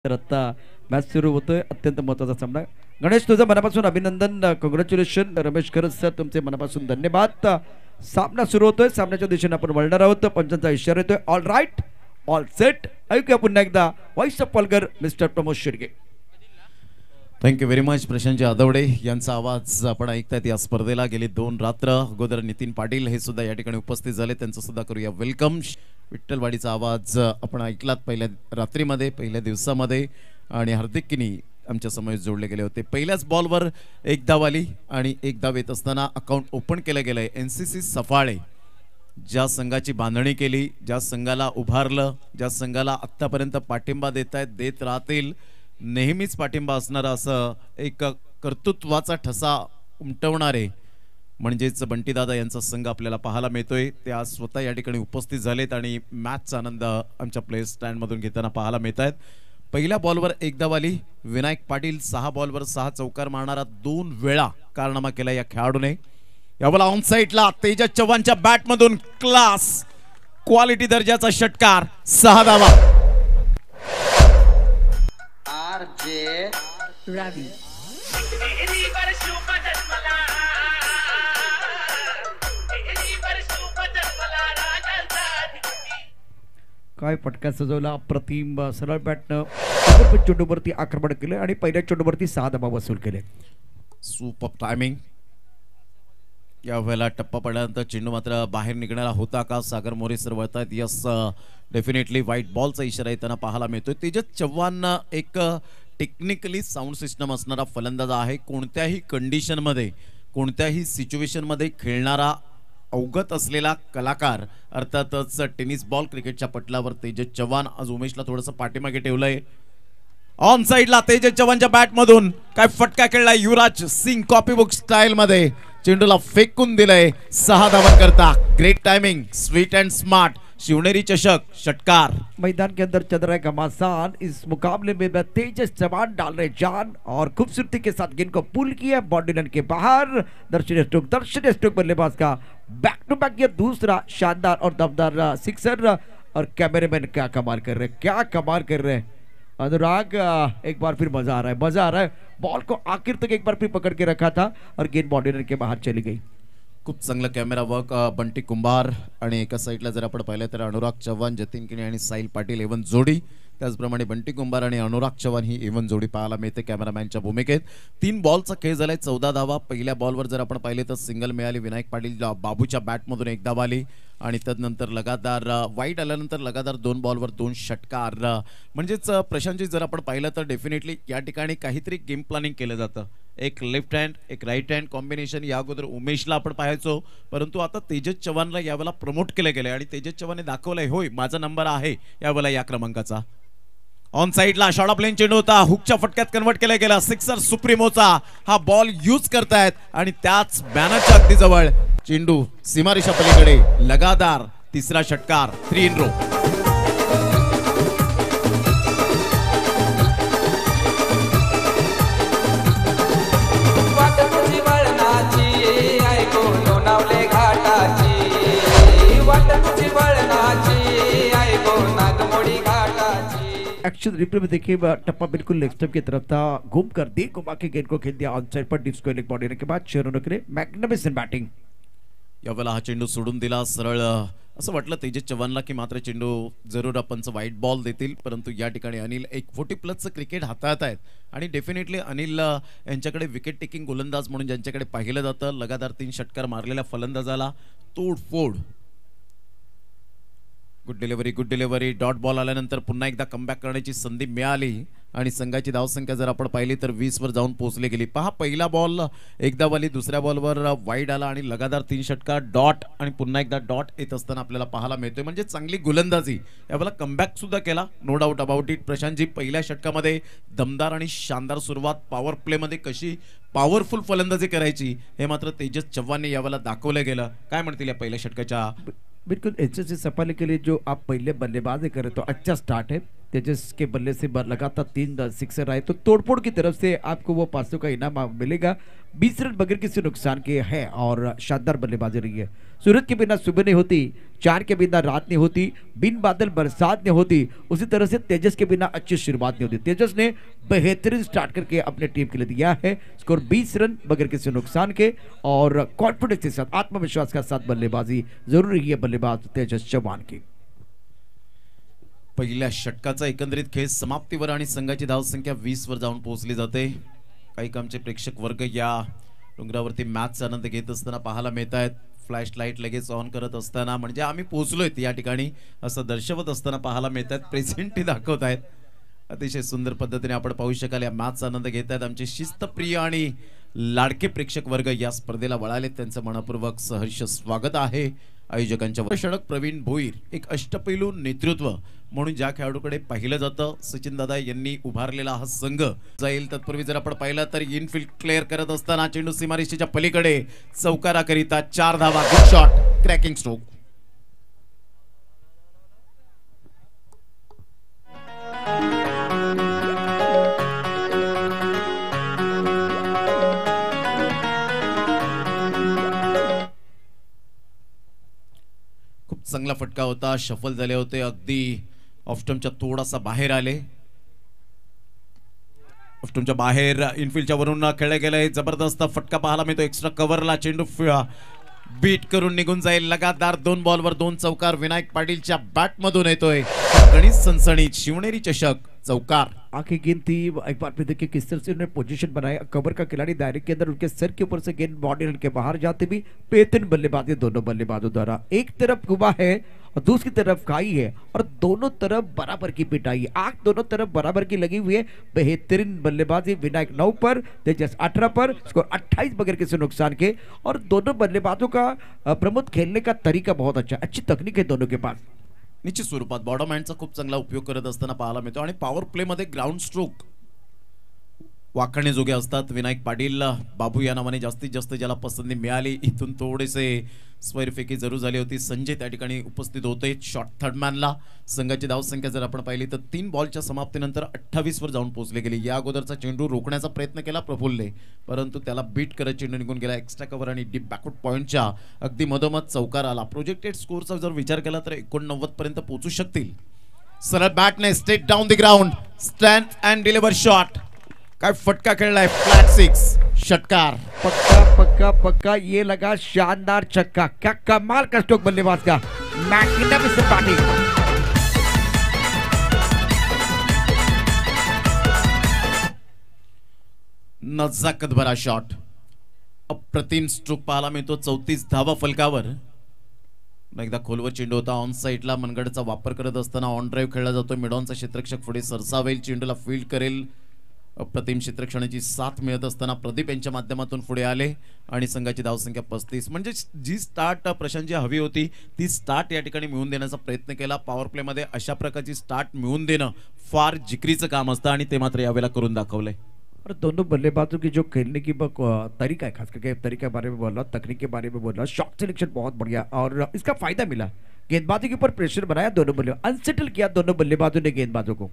तर आता मॅच सुरू होतोय. अत्यंत महत्त्वाचा सामना. गणेश तुझं मनापासून अभिनंदन. कॉंग्रॅच्युलेशन. रमेश खरच सर तुमचे मनापासून धन्यवाद. सामना सुरू होतोय. सामन्याच्या दिशेने आपण वळणार आहोत. पंचांचा इशारा येतोय. All right, all set. ऐकूया पुन्हा एकदा व्हॉइस ऑफ पॉलगर mister Pramod Shirke. Thank you very much Prashant Adavade यांचा आवाज आपण ऐकतायत. या स्पर्धेला गेली 2 रात्र अगोदर नितीन पाटील हे सुद्धा या ठिकाणी उपस्थित झाले. त्यांचं सुद्धा करूया वेलकम. विठ्ठलवाडीचा आवाज आपण ऐकलात पहिल्या रात्रीमध्ये, पहिल्या दिवसामध्ये. आणि हार्दिक किनी आमच्या समोर जोडले गेले होते. पहिल्याच बॉलवर एक धाव आली आणि एक धाव येत असताना अकाउंट ओपन केलं गेलंय. NCC सफाळे ज्या संघाची बांधणी केली, ज्या संघाला उभारलं, ज्या संघाला आत्तापर्यंत पाठिंबा देत आहेत, देत राहतील, नेहमीच पाठिंबा असणारा असं एक कर्तृत्वाचा ठसा उमटवणारे म्हणजेच बंटीदादा यांचा संघ आपल्याला पाहायला मिळतोय. ते आज स्वतः या ठिकाणी उपस्थित झालेत आणि मॅचचा आनंद आमच्या प्ले स्टँडमधून घेताना पाहायला मिळत आहेत. पहिल्या बॉलवर एक धाव आली. विनायक पाटील 6 बॉलवर 6 चौकार मारणारा 2 वेळा कारनामा केला या खेळाडूने. यावेळेला ऑन साइडला तेजस चव्हाणच्या बॅटमधून क्लास क्वालिटी दर्जाचा षटकार. 6 धावा. रवि काय फटका सजवला. अप्रतिम. सरळ बॅटनं चेंडूवरती आक्रमण केले आणि पहिल्या चेंडूवरती 6 धावा वसूल केले. Super timing. यावेळेला टप्पा पडल्यानंतर चेंडू मात्र बाहेर निघणारा होता का. सागर मोरे सर वळतायत. यस, डेफिनेटली व्हाईट बॉलचा इशारा येताना पाहायला मिळतोय. तेजस चव्हाण एक टेक्निकली साऊंड सिस्टम असणारा फलंदाज आहे. कोणत्याही कंडिशनमध्ये, कोणत्याही सिच्युएशनमध्ये खेळणारा अवगत असलेला कलाकार. अर्थातच टेनिस बॉल क्रिकेटच्या पटलावर तेजस चव्हाण. आज उमेशला थोडंसं पाठीमागे ठेवलंय. ऑन साइडला तेजस चव्हाणच्या बॅटमधून काय फटका खेळलाय. युवराज सिंग कॉपीबुक स्टाईल मध्ये चेंडूला फेकून दिलंय. 6 धावा करता. Great timing, sweet and smart. Shivneri चषक षटकार. मैदान के अंदर चल रहा है घमासान. इस मुकाबले में तेजस चव्हाण डाल रहे जान और खूबसूरती के साथ गेंद को पुल किया बाउंड्री लाइन के बाहर. दर्शनीय स्ट्रोक बल्लेबाज का बैक टू बैक ये दूसरा शानदार और दमदार सिक्सर. और कैमरेमैन क्या कमाल कर रहे हैं, क्या कमाल कर रहे हैं. अनुराग एक बार फिर मजा आ रहा है, मजा आ रहा है. बॉल को आखिर तक एक बार फिर पकड़ के रखा था और गेंद बाउंड्री लाइन के बाहर चली गई. खूप चांगलं कॅमेरा वर्क. बंटी कुंभार आणि एका साईडला जर आपण पाहिलं तर अनुराग चव्हाण, जतीन किनी आणि साहिल पाटील एवन जोडी. त्याचप्रमाणे बंटी कुंभार आणि अनुराग चव्हाण ही एवन जोडी पाहायला मिळते कॅमेरामॅनच्या भूमिकेत. 3 बॉलचा खेळ झालाय. 14 धावा. पहिल्या बॉलवर जर आपण पाहिले तर सिंगल मिळाली. विनायक पाटील बाबूच्या बॅटमधून एक धाव आली आणि त्यानंतर लगातार वाईट आल्यानंतर लगातार 2 बॉलवर 2 षटकार. म्हणजेच प्रशांतजी जर आपण पाहिलं तर डेफिनेटली या ठिकाणी काहीतरी गेम प्लॅनिंग केलं जातं. एक लेफ्ट हँड, एक राईट हँड कॉम्बिनेशन. या अगोदर उमेशला आपण पाहायचो, परंतु आता तेजस चव्हाणला यावेळेला प्रमोट केलं गेलंय आणि तेजस चव्हाणने दाखवलंय होय माझा नंबर आहे यावेळेला या क्रमांकाचा. ऑन साइडला शॉर्ट प्लेन चेंडू होता. हुकच्या फटक्यात कन्वर्ट केला गेला. सिक्सर सुप्रीमोचा हा बॉल यूज करतायत आणि त्याच बॅनरच्या अगदी जवळ चेंडू सीमारेषा पलीकडे. लगातार 3रा षटकार. 3 इन रो. एक्शन रिप्ले में देखिए टप्पा बिल्कुल लेग स्टंप की तरफ था. घूम कर दी, घुमा के गेंद को खेल दिया ऑन साइड पर. डीप स्क्वायर बॉडी के बाद शेरों के लिए मैग्निफिसेंट बैटिंग. यावेळेला हा चेंडू सोडून दिला सरळ. असं वाटलं तेजस चव्हाणला की मात्र चेंडू जरूर आपण व्हाईट बॉल देतील, परंतु या ठिकाणी अनिल एक 40+ क्रिकेट हाताळत आहेत आणि डेफिनेटली अनिल यांच्याकडे विकेट टेकिंग गोलंदाज म्हणून ज्यांच्याकडे पाहिलं जातं. लगातार 3 षटकार मारलेल्या फलंदाजाला तोडफोड. Good delivery. डॉट बॉल आल्यानंतर पुन्हा एकदा कमबॅक करण्याची संधी मिळाली आणि संघाची धावसंख्या जर आपण पाहिली तर 20 वर जाऊन पोहोचली गेली. पहा, पहिला बॉल एकदा वाली, दुसऱ्या बॉलवर वाईड आला आणि लगातार 3 षटकार. डॉट आणि पुन्हा एकदा डॉट येत असताना आपल्याला पाहायला मिळतोय. म्हणजे चांगली गोलंदाजी. यावेळेला कमबॅक सुद्धा केला, no doubt about it. Prashantji पहिल्या षटकामध्ये दमदार आणि शानदार सुरुवात. पॉवर प्लेमध्ये कशी पॉवरफुल फलंदाजी करायची हे मात्र तेजस चव्हाणने यावेळेला दाखवलं गेलं. काय म्हणतील या पहिल्या षटकाच्या. बिल्कुल एचएस सफाले के लिए जो आप पहले बल्लेबाजी करें तो अच्छा स्टार्ट है. तेजस के बल्ले से लगातार 3 सिक्सर आए तो तोड़फोड़ की तरफ से आपको वो 500 का इनाम मिलेगा. 20 रन बगैर किसी नुकसान के है और शानदार बल्लेबाजी रही है. सूरज के बिना सुबह नहीं होती, चांद के बिना रात नहीं होती, बिन बादल बरसात नहीं होती, उसी तरह से तेजस के बिना अच्छी शुरुआत नहीं होती। तेजस ने बेहतरीन स्टार्ट करके अपने टीम के लिए दिया है स्कोर 20 रन बगैर किसी नुकसान के, और कॉन्फिडेंस के साथ आत्मविश्वास के साथ बल्लेबाजी जरूरी है बल्लेबाज तेजस चव्हाण की। पहिल्या षटकाचा एकंदरीत खेळ समाप्तीवर आणि संघाची धावसंख्या 20 वर जाऊन पोहोचली जाते। काही कामचे प्रेक्षक वर्ग या डोंगरावरती मॅचचा आनंद घेत असताना पाहायला मिळत आहेत। फ्लॅश लाईट लगेच ऑन करत असताना म्हणजे आम्ही पोहोचलोय या ठिकाणी असं दर्शवत असताना पाहायला मिळत आहेत। प्रेझेंटी दाखवत आहेत। अतिशय सुंदर पद्धतीने आपण पाहू शकाल या मॅचचा आनंद घेत आहेत आमचे शिस्तप्रिय आणि लाडके प्रेक्षक वर्ग या स्पर्धेला वळाले, त्यांचं मनपूर्वक सहर्ष स्वागत आहे। आयोजकांच्या षडक प्रवीण भोईर एक अष्टपैलू नेतृत्व म्हणून ज्या खेळाडूकडे पाहिलं जातं सचिन दादा यांनी उभारलेला हा संघ जाईल। तत्पूर्वी जर आपण पाहिलं तर इनफिल्ड क्लिअर करत असताना चेंडू सीमारेषेच्या पलीकडे चौकाराकरिता 4 धावा, गुड शॉट, क्रॅकिंग स्ट्रोक। खूप चांगला फटका होता, शफल झाले होते, अगदी ऑफस्टंपच्या थोडासा बाहेर आले। ऑफस्टंपच्या बाहेर इनफिल्डच्या वरून खेळला गेलाय, जबरदस्त फटका पाहायला मिळतो, एक्स्ट्रा कव्हरला चेंडू बीट करून निघून जाईल। लगातार 2 बॉलवर 2 चौकार विनायक पाटीलच्या बॅट मधून येतोय गणित सनसणीत शिवनेरी चषक चौकार। आखिरी गेंद थी, एक बार फिर देखिए किस तरह से उन्होंने पोजीशन बनाया, कवर का खिलाड़ी दायरे के अंदर उनके सर के ऊपर से गेंद बॉडी लाइन के बाहर जाते भी बेहतरीन बल्लेबाजी दोनों बल्लेबाजों द्वारा। एक तरफ कुबा है और दूसरी तरफ खाई है और दोनों तरफ बराबर की पिटाई, आग दोनों तरफ बराबर की लगी हुई है। बेहतरीन बल्लेबाजी विनायक 9 पर, तेजस 18 पर, स्कोर 28 बगैर किसी नुकसान के। और दोनों बल्लेबाजों का प्रमुख खेलने का तरीका बहुत अच्छा, अच्छी तकनीक है दोनों के पास। निश्चित स्वरूपात बॉटम हँडचा खूप चांगला उपयोग करत असताना पाहायला मिळतो आणि पॉवर प्ले मध्ये ग्राउंड स्ट्रोक वाखाणे जोगे असतात। विनायक पाटील बाबू या नावाने जास्तीत जास्त ज्याला पसंती मिळाली, इथून थोडेसे स्वैरफेकी जरूर झाली होती। संजय त्या ठिकाणी उपस्थित होते शॉट थर्डमॅनला। संघाची धावसंख्या जर आपण पाहिली तर 3 बॉलच्या समाप्तीनंतर 28 वर जाऊन पोहोचले गेले। या अगोदरचा चेंडू रोखण्याचा प्रयत्न केला प्रफुल्लने, परंतु त्याला बीट करत चेंडू निघून गेला। एक्स्ट्रा कव्हर आणि डीप बॅकवर्ड पॉइंटच्या अगदी मधोमध चौकार आला। प्रोजेक्टेड स्कोरचा जर विचार केला तर 89 पर्यंत पोहोचू शकतील। सरळ बॅटने straight down the ground, stand and deliver shot. काय फटका खेळलाय, फ्लॅट 6 षटकार। पक्का पक्का पक्का, ये लगा शानदार छक्का, क्या कमाल का स्ट्रोक बल्लेबाज का, मैग्निफिसेंट बैटिंग। नजाकत भरा शॉट, अप्रतिम स्ट्रोक पाहायला मिळतो। 34 धावा फलकावर। एकदा खोलवर चेंडू होता, ऑन साइडला मनगडचा वापर करत असताना ऑन ड्राइव्ह खेळला जातो। मिडॉनचा क्षेत्ररक्षक पुढे सरसावेल, चेंडूला फील्ड करेल। अप्रतिम क्षेत्ररक्षणाची साथ मिळत असताना प्रदीप यांच्या माध्यमातून पुढे आले आणि संघाची धावसंख्या 35, म्हणजे जी स्टार्ट प्रशांतजी हवी होती ती स्टार्ट या ठिकाणी मिळवून देण्याचा प्रयत्न केला। पॉवर प्ले मध्ये अशा प्रकारची स्टार्ट मिळवून देणं फार जिकरीचं काम असतं आणि ते मात्र यावेळेला करून दाखवलंय। और दोनों बल्लेबाजों की जो खेलने की तरीका है, खास करके तरीके के बारे में बोल रहा, तकनीक के बारे में बोल रहा, शॉट सिलेक्शन बहुत बढ़िया और इसका फायदा मिला। गेंदबाजी के ऊपर प्रेशर बनाया दोनों बल्लेबाज, अनसेटल किया दोनों बल्लेबाजों ने गेंदबाजों को।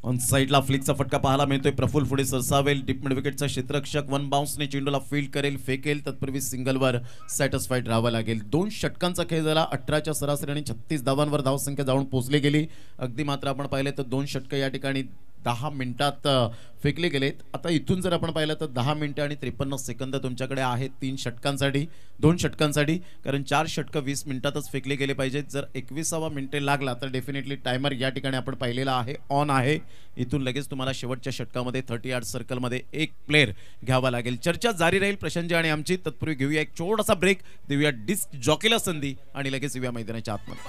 ऑन साइडला फ्लिकचा फटका पाहायला मिळतोय। प्रफुल्ल पुढे सरसावेल, डीप मिड विकेटचा क्षेत्ररक्षक 1 बाउन्सने चेंडूला फील्ड करेल, फेकेल, तत्पूर्वी सिंगलवर सॅटिस्फाईड राहावं लागेल। 2 षटकांचा खेळ झाला, 18च्या सरासरीने 36 धावांवर धावसंख्या जाऊन पोहोचली गेली। अगदी मात्र आपण पाहिले तर 2 षटक या ठिकाणी 10 मिनिटात फेकले गेलेत। आता इथून जर आपण पाहिलं तर 10 मिनिटे आणि 53 सेकंद तुमच्याकडे आहेत 3 षटकांसाठी, 2 षटकांसाठी, कारण 4 षटक 20 मिनिटातच फेकले गेले पाहिजेत। जर 21वा मिनिटे लागला तर डेफिनेटली टायमर या ठिकाणी आपण पाहिलेला आहे ऑन आहे। इथून लगेच तुम्हाला शेवटच्या षटकामध्ये 30 यार्ड सर्कलमध्ये एक प्लेयर घ्यावा लागेल। चर्चा जारी राहील प्रशांतजी आणि आमची। तत्पूर्वी घेऊया एक छोटासा ब्रेक, देऊया डिस्क जॉकीला संधी आणि लगेच येऊया मैदानाच्या आतमध्ये।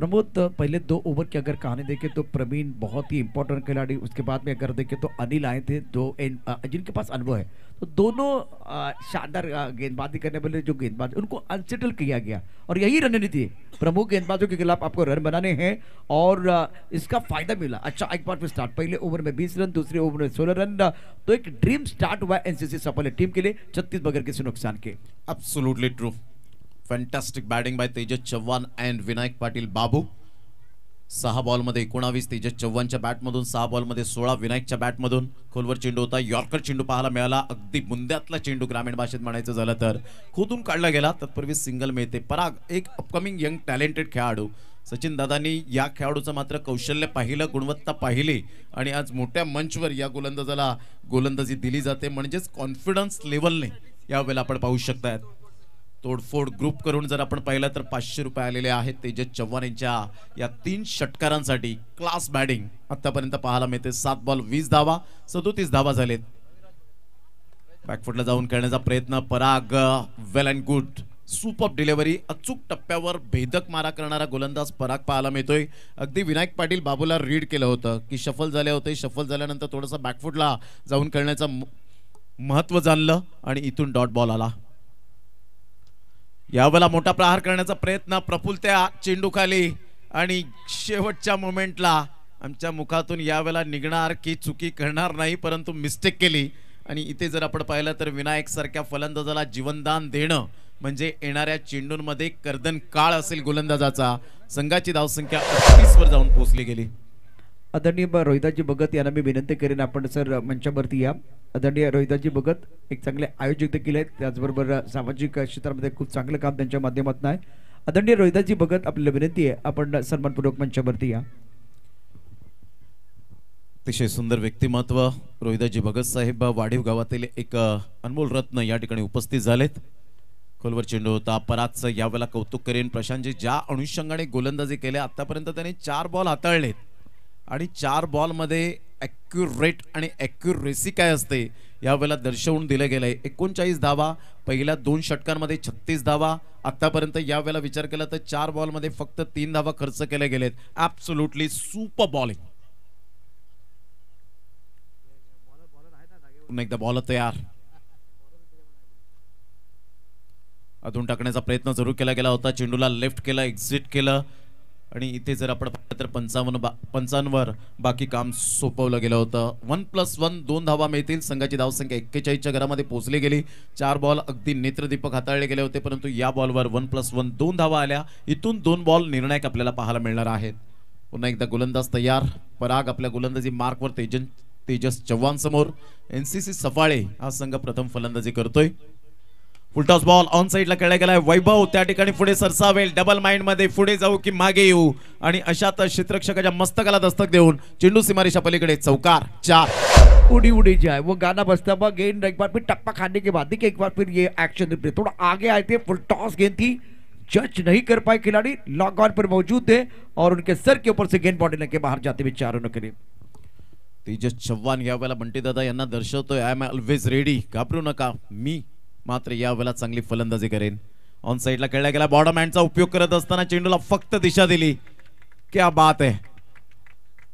प्रमोद पहले 2 ओवर की अगर कहानी देखें तो प्रवीण बहुत ही इंपॉर्टेंट खिलाड़ी, उसके बाद में अगर देखें तो अनिल आए थे जिनके पास अनुभव है, तो दोनों शानदार गेंदबाजी करने वाले जो गेंदबाज उनको अनसेटल किया गया और यही रणनीति है प्रमुख गेंदबाजों के खिलाफ आपको रन बनाने हैं और इसका फायदा मिला। अच्छा एक बार फिर स्टार्ट, पहले ओवर में 20 रन, दूसरे ओवर में 16 रन, तो एक ड्रीम स्टार्ट हुआ एनसीसी सफल है टीम के लिए 36 बगैर किसी नुकसान के। Absolutely true, fantastic batting by Tejas Chavan and Vinayak Patil Babu. 6 बॉलमध्ये 19 तेजस चव्हाणच्या बॅटमधून, 6 बॉलमध्ये 16 विनायकच्या बॅटमधून। खोलवर चेंडू होता, यॉर्कर चेंडू पाहायला मिळाला, अगदी मुंद्यातला चेंडू ग्रामीण भाषेत म्हणायचं झालं तर खोदून काढला गेला, तत्पूर्वी सिंगल मिळते। पराग एक अपकमिंग यंग टॅलेंटेड खेळाडू, सचिन दादांनी या खेळाडूचं मात्र कौशल्य पाहिलं, गुणवत्ता पाहिली आणि आज मोठ्या मंचवर या गोलंदाजाला गोलंदाजी दिली जाते, म्हणजेच कॉन्फिडन्स लेवलने यावेळेला आपण पाहू शकताय। तोडफोड ग्रुप करून जर आपण पाहिलं तर 500 रुपये आलेले आहेत तेजस चव्हाण यांच्या या 3 षटकारांसाठी। क्लास बॅटिंग आतापर्यंत पाहायला मिळते। 7 बॉल 20 धावा, 37 धावा झालेत। बॅकफुटला जाऊन खेळण्याचा प्रयत्न, Parag well and good, super delivery, अचूक टप्प्यावर भेदक मारा करणारा गोलंदाज पराग पाहायला मिळतोय। अगदी विनायक पाटील बाबूला रीड केलं होतं की शफल झाले होते, शफल झाल्यानंतर थोडंसं बॅकफुटला जाऊन खेळण्याचं महत्त्व जाणलं आणि इथून डॉट बॉल आला। यावेळेला मोठा प्रहार करण्याचा प्रयत्न, प्रफुल्ल त्या चेंडू खाली आणि शेवटच्या मोमेंटला आमच्या मुखातून यावेळेला निघणार की चुकी करणार नाही, परंतु मिस्टेक केली आणि इथे जर आपण पाहिलं तर विनायक सारख्या फलंदाजाला जीवनदान देणं म्हणजे येणाऱ्या चेंडूंमध्ये कर्दन काळ असेल गोलंदाजाचा। संघाची धावसंख्या 38 वर जाऊन पोहोचली गेली। आदरणीय रोहिदाजी भगत यांना मी विनंती करेन आपण सर मंचावरती या। आदरणीय रोहिदाजी भगत एक चांगले आयोजक देखील आहेत, त्याचबरोबर सामाजिक क्षेत्रामध्ये खूप चांगलं काम त्यांच्या माध्यमातून आहे। आदरणीय रोहिदाजी भगत आपल्याला विनंती आहे आपण सन्मानपूर्वक मंचावरती या। अतिशय सुंदर व्यक्तिमत्व रोहिदाजी भगत साहेब वाढीव गावातील एक अनमोल रत्न या ठिकाणी उपस्थित झालेत। खोलवर चेंडू होता, परागचं यावेळेला कौतुक करेन। प्रशांतजी ज्या अनुषंगाने गोलंदाजी केल्या आतापर्यंत त्यांनी 4 बॉल हाताळलेत आणि 4 बॉल मध्ये ॲक्युरेट आणि ॲक्युरेसी काय असते यावेळेला दर्शवून दिलं गेलंय। 39 धावा, पहिल्या 2 षटकांमध्ये 36 धावा। आतापर्यंत यावेळेला विचार केला तर 4 बॉल मध्ये फक्त 3 धावा खर्च केले गेलेत। Absolutely super bowling. पुन्हा एकदा बॉल तयार, अधून टाकण्याचा प्रयत्न जरूर केला गेला होता, चेंडूला लेफ्ट केला, एक्झिट केलं आणि इथे जर आपण पाहिलं तर 55 वर बाकी काम सोपवलं गेलं होतं। 1+1 2 धावा मिळतील, संघाची धावसंख्या 41 च्या घरामध्ये पोहोचली गेली। 4 बॉल अगदी नेत्रदीपक हाताळले गेले होते, परंतु या बॉलवर 1+1 2 धावा आल्या। इथून 2 बॉल निर्णायक आपल्याला पाहायला मिळणार आहेत। पुन्हा एकदा गोलंदाज तयार, पराग आपल्या गोलंदाजी मार्कवर तेजस चव्हाण समोर। एनसीसी सफाळे हा संघ प्रथम फलंदाजी करतोय। फुलटॉस बॉल ऑन साइडला खेळला गेलाय, वैभव त्या ठिकाणी पुढे सरसावेल, डबल माइंड मध्ये पुढे जाऊ की मागे येऊ आणि अशात क्षेत्ररक्षकाच्या मस्तकाला दस्तक देऊन चेंडू सीमारेषा पलीकडे चौकार 4। उड़ी उड़ी जाए वो गाना बजता हुआ, गेंद एक बार फिर टप्पा खाने के बाद देखिए एक बार फिर ये एक्शन रिप्ले थोड़ा आगे आए थे, फुल टॉस गेंद थी, जज नहीं कर पाए खिलाड़ी, लॉक ऑन पर मौजूद थे और उनके सर के ऊपर से गेंद बॉडी के बाहर जाते हुए 4 रनों के लिए। तेजस चव्हाण यावेळेला बंटी दादा यांना दर्शवतोय, आय एम ऑलवेज रेडी, घाबरू नका, मी मात्र यावेळेला चांगली फलंदाजी करेन। ऑन साइडला खेळला गेला, बॉटम हँडचा उपयोग करत असताना चेंडूला फक्त दिशा दिली, क्या बात आहे।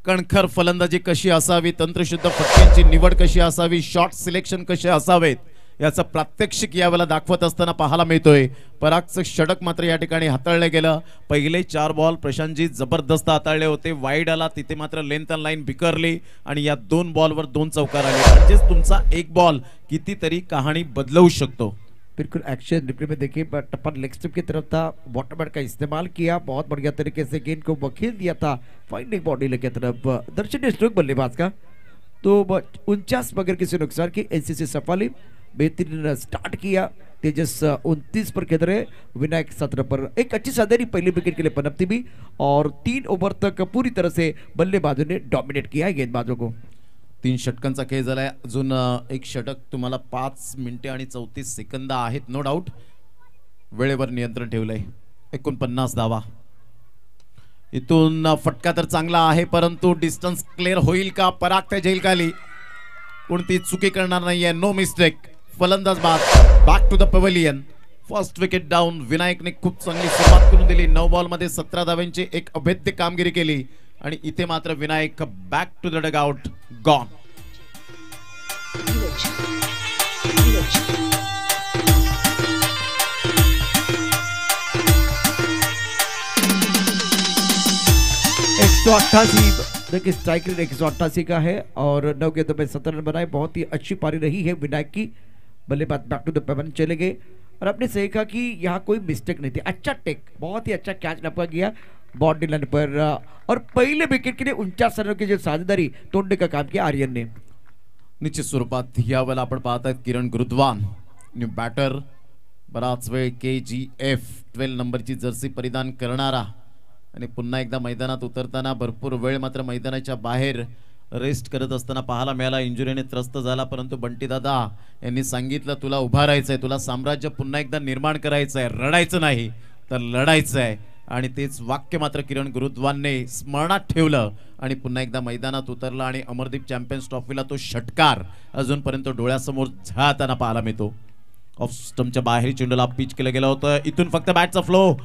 कणखर फलंदाजी कशी असावी, तंत्रशुद्ध फटक्यांची निवड कशी असावी, शॉट सिलेक्शन कसे असावेत याचं प्रात्यक्षिक यावेळेला दाखवत असताना पाहायला मिळतोय। परागचं षटक मात्र या ठिकाणी हाताळलं गेलं। पहिले 4 बॉल प्रशांतजी जबरदस्त हाताळले होते, वाईड आला तिथे मात्र लेंथ अँड लाईन बिकरली आणि या 2 बॉलवर 2 चौकार आले, म्हणजेच तुमचा 1 बॉल कितीतरी कहाणी बदलवू शकतो। बिल्कुल एक्शन रिप्ले में देखिए टप्पा लेग स्टंप की तरफ था, बॉटम बैट का इस्तेमाल किया, बहुत बढ़िया तरीके से गेंद को वकील दिया था फाइंडिंग बॉडी की तरफ। दर्शनीय स्ट्रोक बल्लेबाज का तो 49 बगैर किसी नुकसान की एनसीसी सफाली बेहतरीन स्टार्ट किया। तेजस 29 पर खेल रहे, विनायक 17 पर। एक अच्छी सदैरी पहली विकेट के लिए पनपती भी और 3 ओवर तक पूरी तरह से बल्लेबाजों ने डोमिनेट किया है गेंदबाजों को। 3 षटकांचा खेळ झालाय, अजून एक षटक तुम्हाला 5 मिनिटे आणि 34 सेकंद आहेत, नो डाऊट। वेळेवर नियंत्रण ठेवलंय, 49 धावा। इथून फटका तर चांगला आहे, परंतु डिस्टन्स क्लिअर होईल का, पराग त्या झेल खाली, कोणती चुकी करणार नाहीये, नो मिस्टेक। फलंदाज बाद, back to the pavilion. First wicket down. विनायकने खूप चांगली सुरुवात करून दिली. 9 बॉलमध्ये 17 धावांची एक अभेद्य कामगिरी केली आणि इथे मात्र Vinayak back to the dugout gone. देखिए स्ट्राइक रेट 188 का है और 9 गेंदों में 17 रन बनाए. बहुत ही अच्छी पारी रही है विनायक की. बल्लेबाज बैक टू द पेवन चले गए और आपने सही कहा कि यहाँ कोई मिस्टेक नहीं थी. अच्छा टेक, बहुत ही अच्छा कैच नपा गया बाउंड्री लाइन पर और पहले विकेट के लिए 49 रनों की जो साझेदारी तोड़ने का काम किया आर्यन ने. निश्चित स्वरूपात यावेळेला आपण पाहत आहेत किरण गुरुद्वान न्यू बॅटर. बराच वेळ KGF 12 नंबरची जर्सी परिधान करणारा आणि पुन्हा एकदा मैदानात उतरताना भरपूर वेळ मात्र मैदानाच्या बाहेर रेस्ट करत असताना पाहायला मिळाला. इंजुरीने त्रस्त झाला परंतु बंटी दादा यांनी सांगितलं तुला उभा राहायचंय, तुला साम्राज्य पुन्हा एकदा निर्माण करायचंय, रडायचं नाही तर लढायचं आहे. आणि तेच वाक्य मात्र किरण गुरुद्वानने स्मरणात ठेवलं आणि पुन्हा एकदा मैदानात उतरला आणि अमरदीप चॅम्पियन्स ट्रॉफीला तो षटकार अजूनपर्यंत डोळ्यासमोर झळताना पाहायला मिळतो. ऑफ स्टंपच्या बाहेर चेंडूला पिच केलं गेलं होतं. इथून फक्त बॅटचा फ्लो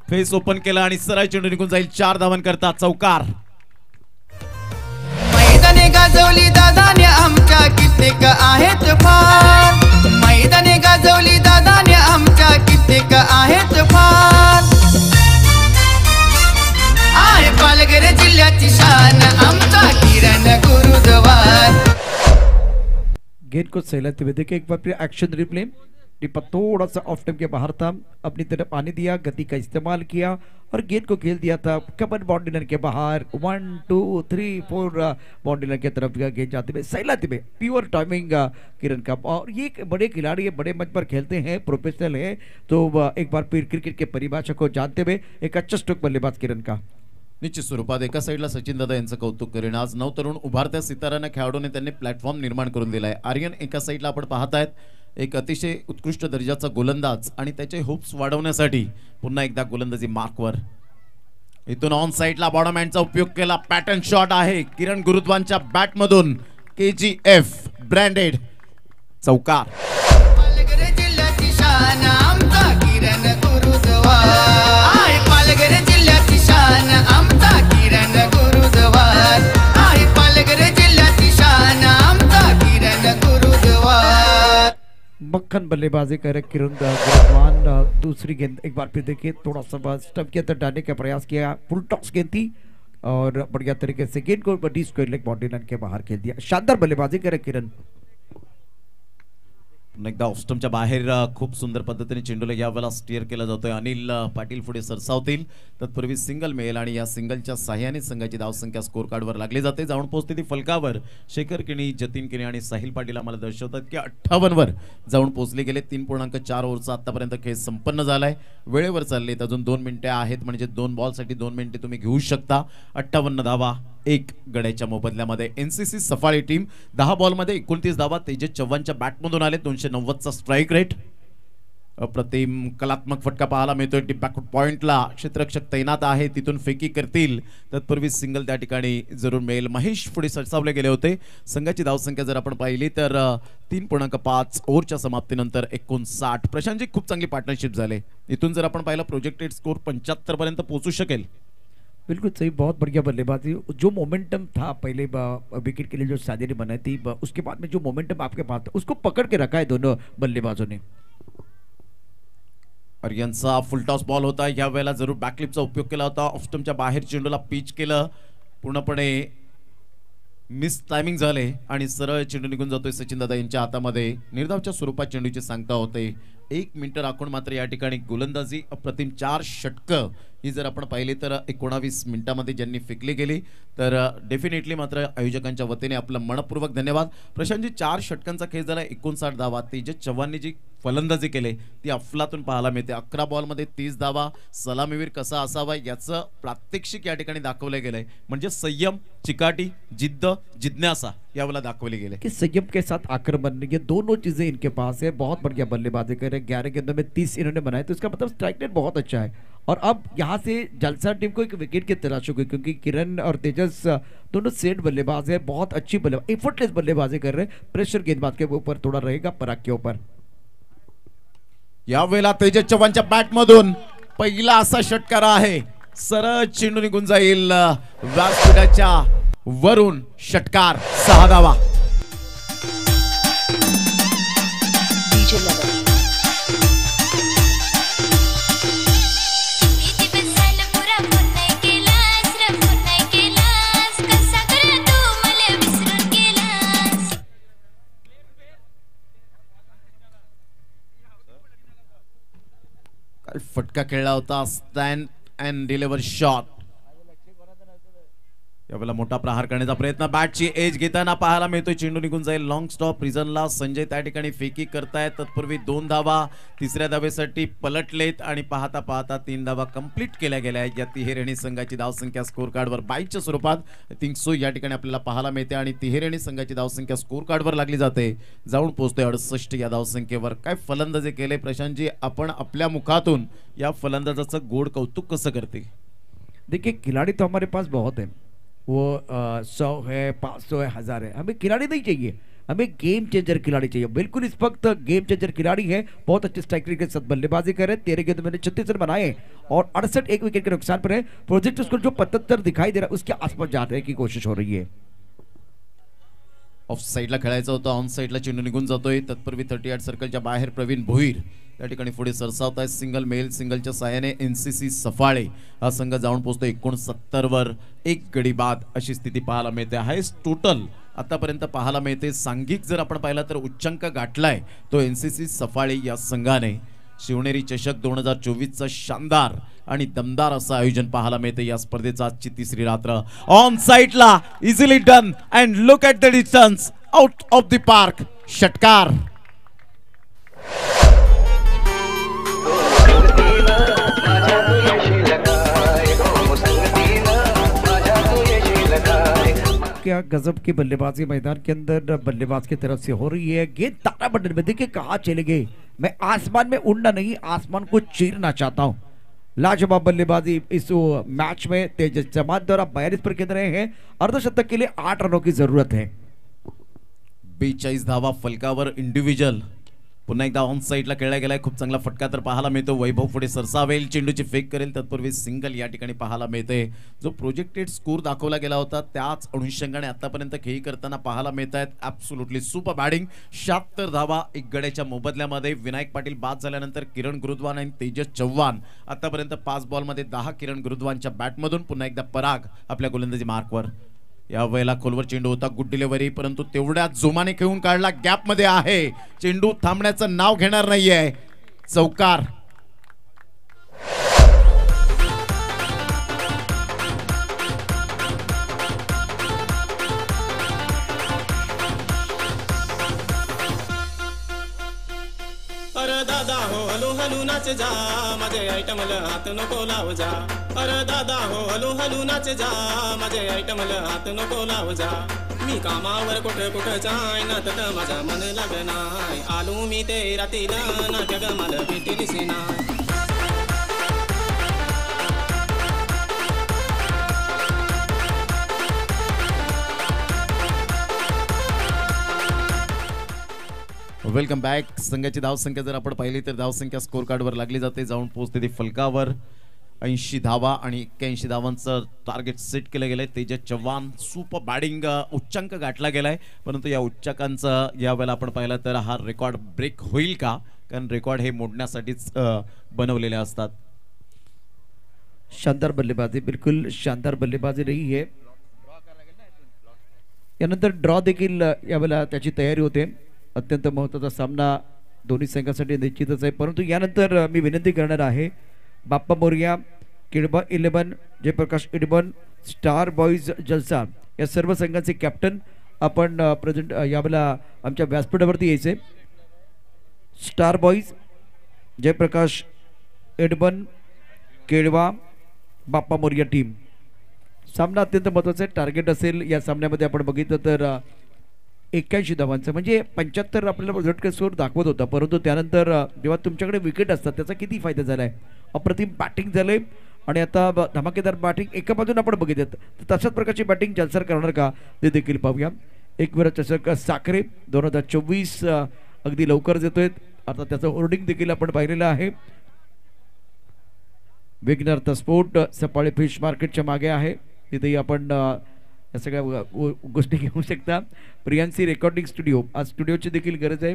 फेस ओपन केला आणि सरळ चेंडू निघून जाईल. 4 धावन करता चौकार. मैदाने गाजवली दादाने आमच्या कित्येक आहेत फार. मैदाने गाजवली दादाने आमच्या कित्येक आहेत फार. आहे पालघर जिल्ह्याची शान आमचा किरण गुरुद्वार. गेंद को सहलाते हुए देखिए एक बार फिर एक्शन रिप्ले. टिप्पा थोड़ा सा ऑफ टाइम के बाहर था, अपनी तरफ आने दिया, गति का इस्तेमाल किया और गेंद को खेल दिया था कबर बाउंड्री लाइन के बाहर. 1 2 3 4 बाउंड्री लाइन की तरफ गेंद जाते हुए सहलाते हुए प्योर टाइमिंग किरण का. और ये एक बड़े खिलाड़ी है, बड़े मंच पर खेलते हैं, प्रोफेशनल है, तो एक बार फिर क्रिकेट के परिभाषा को जानते हुए एक अच्छा स्ट्रोक बल्लेबाज किरण का. निश्चित स्वरूपात एका साईडला सचिन दादा यांचं कौतुक करेन. आज 9 तरुण उभारत्या सितारांना खेळाडूने त्यांनी प्लॅटफॉर्म निर्माण करून दिलाय. आर्यन एका साईडला आपण पाहतायत एक अतिशय उत्कृष्ट दर्जाचा गोलंदाज आणि त्याचे होप्स वाढवण्यासाठी पुन्हा एकदा गोलंदाजी मार्कवर. इथून ऑन साईडला बॉटम हँडचा उपयोग केला. पॅटर्न शॉट आहे किरण गुरुद्वानच्या बॅटमधून. KGF ब्रँडेड चौकार. पालघर जिल्ह्याची शान आमचा किरण गुरुद्वार. आहे पालघर जिल्ह्याची शान आमचा किरण गुरुद्वार. आहे पालघर जिल्ह्याची शान आमचा किरण गुरुद्वार. मक्खन बल्लेबाजी करे किरण गुरुद्वान. दूसरी गेंद एक बार फिर देखिए थोड़ा सा स्टंप के अंदर डालने का प्रयास किया. फुल टॉस गेंद थी और बढ़िया तरीके से गेंद को बड़ी स्क्वायर लेग बाउंड्री लाइन के बाहर खेल दिया. शानदार बल्लेबाजी करे किरण. एकदा ऑफ स्टंपच्या बाहेर खूप सुंदर पद्धतीने चेंडूला यावेळेला स्टिअर केला जातोय. अनिल पाटील पुढे सरसावतील. तत्पूर्वी सिंगल मिळेल आणि या सिंगलच्या साह्याने संघाची धावसंख्या स्कोर कार्डवर लागली जाते. जाऊन पोहोचते ती फलकावर. शेखर किणी, जतीन किणी आणि साहिल पाटील आम्हाला दर्शवतात की 58 वर जाऊन पोहोचले गेले. 3.4 ओव्हरचा आतापर्यंत खेळ संपन्न झालाय. वेळेवर चाललेत. अजून 2 मिनिटे आहेत म्हणजे 2 बॉलसाठी 2 मिनिटे तुम्ही घेऊ शकता. 58 धावा 1 गड्याच्या मोबदल्यामध्ये. NCC सफाळी टीम 10 बॉलमध्ये 29 धावा तेजस चव्हाणच्या बॅटमधून आले. 290चा स्ट्राईक रेट. अप्रतिम कलात्मक फटका पाहायला मिळतोय. बॅकवर्ड पॉइंटला क्षेत्ररक्षक तैनात आहे, तिथून फेकी करतील. तत्पूर्वी सिंगल त्या ठिकाणी जरूर मिळेल. महेश पुढे सरसावले गेले होते. संघाची धावसंख्या जर आपण पाहिली तर 3.5 ओव्हरच्या समाप्तीनंतर 59. प्रशांतजी खूप चांगली पार्टनरशिप झाले. इथून जर आपण पाहिलं प्रोजेक्टेड स्कोर 75 पर्यंत पोहोचू शकेल. बिल्कुल सही, बहुत बढ़िया बल्लेबाजी. जो मोमेंटम था पहले विकेट के लिए जो साझेदारी बनाई थी, उसके बाद में जो मोमेंटम आपके पास था उसको पकड़ के रखा है दोनों बल्लेबाजों ने. आर्यनचा फुल टॉस बॉल होता. या वेळेला जरूर बॅकलिपचा उपयोग केला होता. ऑफ स्टंपच्या बाहेर चेंडूला पिच केलं. पूर्णपणे मिस टायमिंग झाले आणि सरळ चेंडू निघून जातोय सचिन दादा यांच्या हातामध्ये. निर्धावच्या स्वरूपात चेंडूची सांगता होते. 1 मिनिट राखून मात्र या ठिकाणी गोलंदाजी अप्रतिम 4 षटकं ही जर आपण पाहिली तर 19 मिनिटांमध्ये ज्यांनी फेकली गेली तर डेफिनेटली मात्र आयोजकांच्या वतीने आपलं मनपूर्वक धन्यवाद. प्रशांतजी 4 षटकांचा खेळ झाला. 59 धावा. तेजस चव्हाणने जी फलंदाजी केली ती अफलातून पाहायला मिळते. 11 बॉलमध्ये 30 धावा. सलामीवीर कसा असावा याचं प्रात्यक्षिक या ठिकाणी दाखवलं गेलंय. म्हणजे संयम, चिकाटी, जिद्द, जिज्ञासा यावेळेला दाखवले गेले कि संयम के साथ आक्रमण, ये दोनों चीजें इनके पास है. बहुत बढ़िया बल्लेबाजी कर रहे हैं. 11 गेंदों में 30 इन्होंने बनाए तो इसका मतलब स्ट्राइक रेट बहुत अच्छा है. और अब यहाँ से जलसा टीम को एक विकेट की तलाश होगी क्योंकि किरण और तेजस दोनों सेट बल्लेबाज है. बहुत अच्छी बल्लेबाज, एफर्टलेस बल्लेबाजी कर रहे हैं. प्रेशर गेंदबाज के ऊपर थोड़ा रहेगा, पराग के ऊपर. यावेळेला तेजस चव्हाणच्या बॅट मधून पहिला असा षटकार आहे, सरळ चेंडू निघून जाईल व्यासपीठाच्या वरून. षटकार 6 धावा. फटका खेळला होता, स्टँड अँड डिलिव्हर शॉट. यावेळेला मोठा प्रहार करण्याचा प्रयत्न, बॅटची एज घेताना पाहायला मिळतोय. चेंडू निघून जाईल लॉंग स्टॉप रिझनला. संजय त्या ठिकाणी फेकी करतायत. तत्पूर्वी 2 धावा तिसऱ्या धावेसाठी पलटलेत आणि पाहता पाहता 3 धावा कंप्लीट केल्या गेल्या आहेत. या तिहेरी संघाची धावसंख्या स्कोर कार्डवर 22च्या स्वरूपात 300 या ठिकाणी आपल्याला पाहायला मिळते आणि तिहेरी संघाची धावसंख्या स्कोर कार्डवर लागली जाते, जाऊन पोहोचते 68 या धावसंख्येवर. काय फलंदाजी केले प्रशांतजी, आपण आपल्या मुखातून या फलंदाजाचं गोड कौतुक कसं करते? देखिए खिलाड़ी तो हमारे पास बहुत है, वो 100 है, 500 है, 1000 है. हमें खिलाड़ी नहीं चाहिए, हमें गेम चेंजर खिलाड़ी चाहिए. बिल्कुल इस वक्त गेम चेंजर खिलाड़ी है. बहुत अच्छे स्ट्राइक रेट के साथ बल्लेबाजी कर रहे हैं. 13 गेंद में 36 रन बनाए और 68 एक विकेट के नुकसान पर है. प्रोजेक्ट स्कोर जो 75 दिखाई दे रहा है उसके आसपास जाने की कोशिश हो रही है. ऑफ साइडला खेळायचं होतं, ऑन साइडला चेंडू निघून जातोय. तत्पूर्वी 38 सर्कलच्या बाहेर प्रवीण भोईर त्या ठिकाणी पुढे सरसावत आहे. सिंगल मेल सिंगलच्या साहाय्याने NCC सफाळे हा संघ जाऊन पोहोचतो 69 वर. 1 गडी बाद अशी स्थिती पाहायला मिळते. हायस्ट टोटल आतापर्यंत पाहायला मिळते. सांघिक जर आपण पाहिला तर उच्चांक गाठलाय तो NCC सफाळे या संघाने. शिवनेरी चषक 2024चा शानदार आणि दमदार असं आयोजन पाहायला मिळते या स्पर्धेचा. आजची तिसरी रात्र ऑन साइडला easily done and look at the distance out of the park. षटकार. क्या गजब की बल्लेबाजी मैदान के अंदर बल्लेबाज की तरफ से हो रही है. गेंद तारा मंडल में, देखिए कहाँ चले गए. मैं आसमान में उड़ना नहीं, आसमान को चीरना चाहता हूँ. लाजवाब बल्लेबाजी इस मैच में तेजस चव्हाण द्वारा 42 पर खेल रहे हैं. अर्धशतक के लिए 8 रनों की जरूरत है. 42 धावा फलकावर इंडिव्हिज्युअल. पुन्हा एकदा ऑन साइडला खेळला गेलाय. खूप चांगला फटका तर पाहायला मिळतो. वैभव पुढे सरसावेल, चेंडूची फेक करेल. तत्पूर्वी सिंगल या ठिकाणी पाहायला मिळते. जो प्रोजेक्टेड स्कोर दाखवला गेला होता त्याच अनुषंगाने आतापर्यंत खेळी करताना पाहायला मिळत आहेत. Absolutely super batting. 76 धावा 1 गड्याच्या मोबदल्यामध्ये. विनायक पाटील बाद झाल्यानंतर किरण गुरुद्वान आणि तेजस चव्हाण आतापर्यंत 5 बॉलमध्ये 10 किरण गुरुद्वानच्या बॅटमधून. पुन्हा एकदा पराग आपल्या गोलंदाजी मार्कवर. या वेळेला खोलवर चेंडू होता, गुड डिलिव्हरी, परंतु तेवढ्या जोमाने खेळून काढला. गॅप मध्ये आहे, चेंडू थांबण्याचं नाव घेणार नाहीये. चौकार. अरे दादा हो हलू हलू नाच जा, माझे आयटमला हात नको लाव जा. अरे दादा हो हलू हलू नाच जा, माझे आयटमला हात नको लाव जा. मी कामावर कुठं कुठं जाय ना तर माझा मन लागनाय. आलू मी ते रातीला ना जग मला भेटीलीस नाय. Welcome back. संघाची धावसंख्या जर आपण पाहिली तर धावसंख्या स्कोर कार्डवर लागली जाते, जाऊन पोहोचते ती फलकावर. 80 धावा आणि 81 धावांचं टार्गेट सेट केलं गेलंय. तेजस चव्हाण सुपर बॅटिंग उच्चांक गाठला गेलाय, परंतु या उच्चांकांचा यावेळेला आपण पाहिला तर हा रेकॉर्ड ब्रेक होईल का? कारण रेकॉर्ड हे मोडण्यासाठीच बनवलेले असतात. शानदार बल्लेबाजी, बिल्कुल शानदार बल्लेबाजी रही है. यानंतर ड्रॉ देखील यावेळेला त्याची तयारी होते. अत्यंत महत्त्वाचा सामना दोन्ही संघासाठी निश्चितच आहे. परंतु यानंतर मी विनंती करणार आहे, बाप्पा मोरया, किडबा 11, जयप्रकाश इडबन, स्टार बॉईज जलसा या सर्व संघांचे कॅप्टन आपण प्रेझेंट यावेळेला आमच्या व्यासपीठावरती यायचे. स्टार बॉईज, जयप्रकाश इडबन, केडवा, बाप्पा मोरया टीम. सामना अत्यंत महत्त्वाचा आहे. टार्गेट असेल या सामन्यामध्ये आपण बघितलं तर 81 धावांचं, म्हणजे 75 आपल्याला झटके स्कोर दाखवत होता. परंतु त्यानंतर जेव्हा तुमच्याकडे विकेट असतात त्याचा किती फायदा झाला आहे. अप्रतिम बॅटिंग झाले आणि आता धमाकेदार बॅटिंग एका बाजून आपण बघितलं तर तशाच प्रकारची बॅटिंग जलसर करणार का ते देखील पाहूया. एक वेळा चषक साखरे 2024 अगदी लवकरच येतोय. आता त्याचं होर्डिंग देखील आपण पाहिलेलं आहे. विग्नर द स्पोर्ट सफाळे फिश मार्केटच्या मागे आहे. तिथेही आपण या सगळ्या गोष्टी घेऊ शकता. प्रियांसी रेकॉर्डिंग स्टुडिओ, आज स्टुडिओची देखील गरज आहे.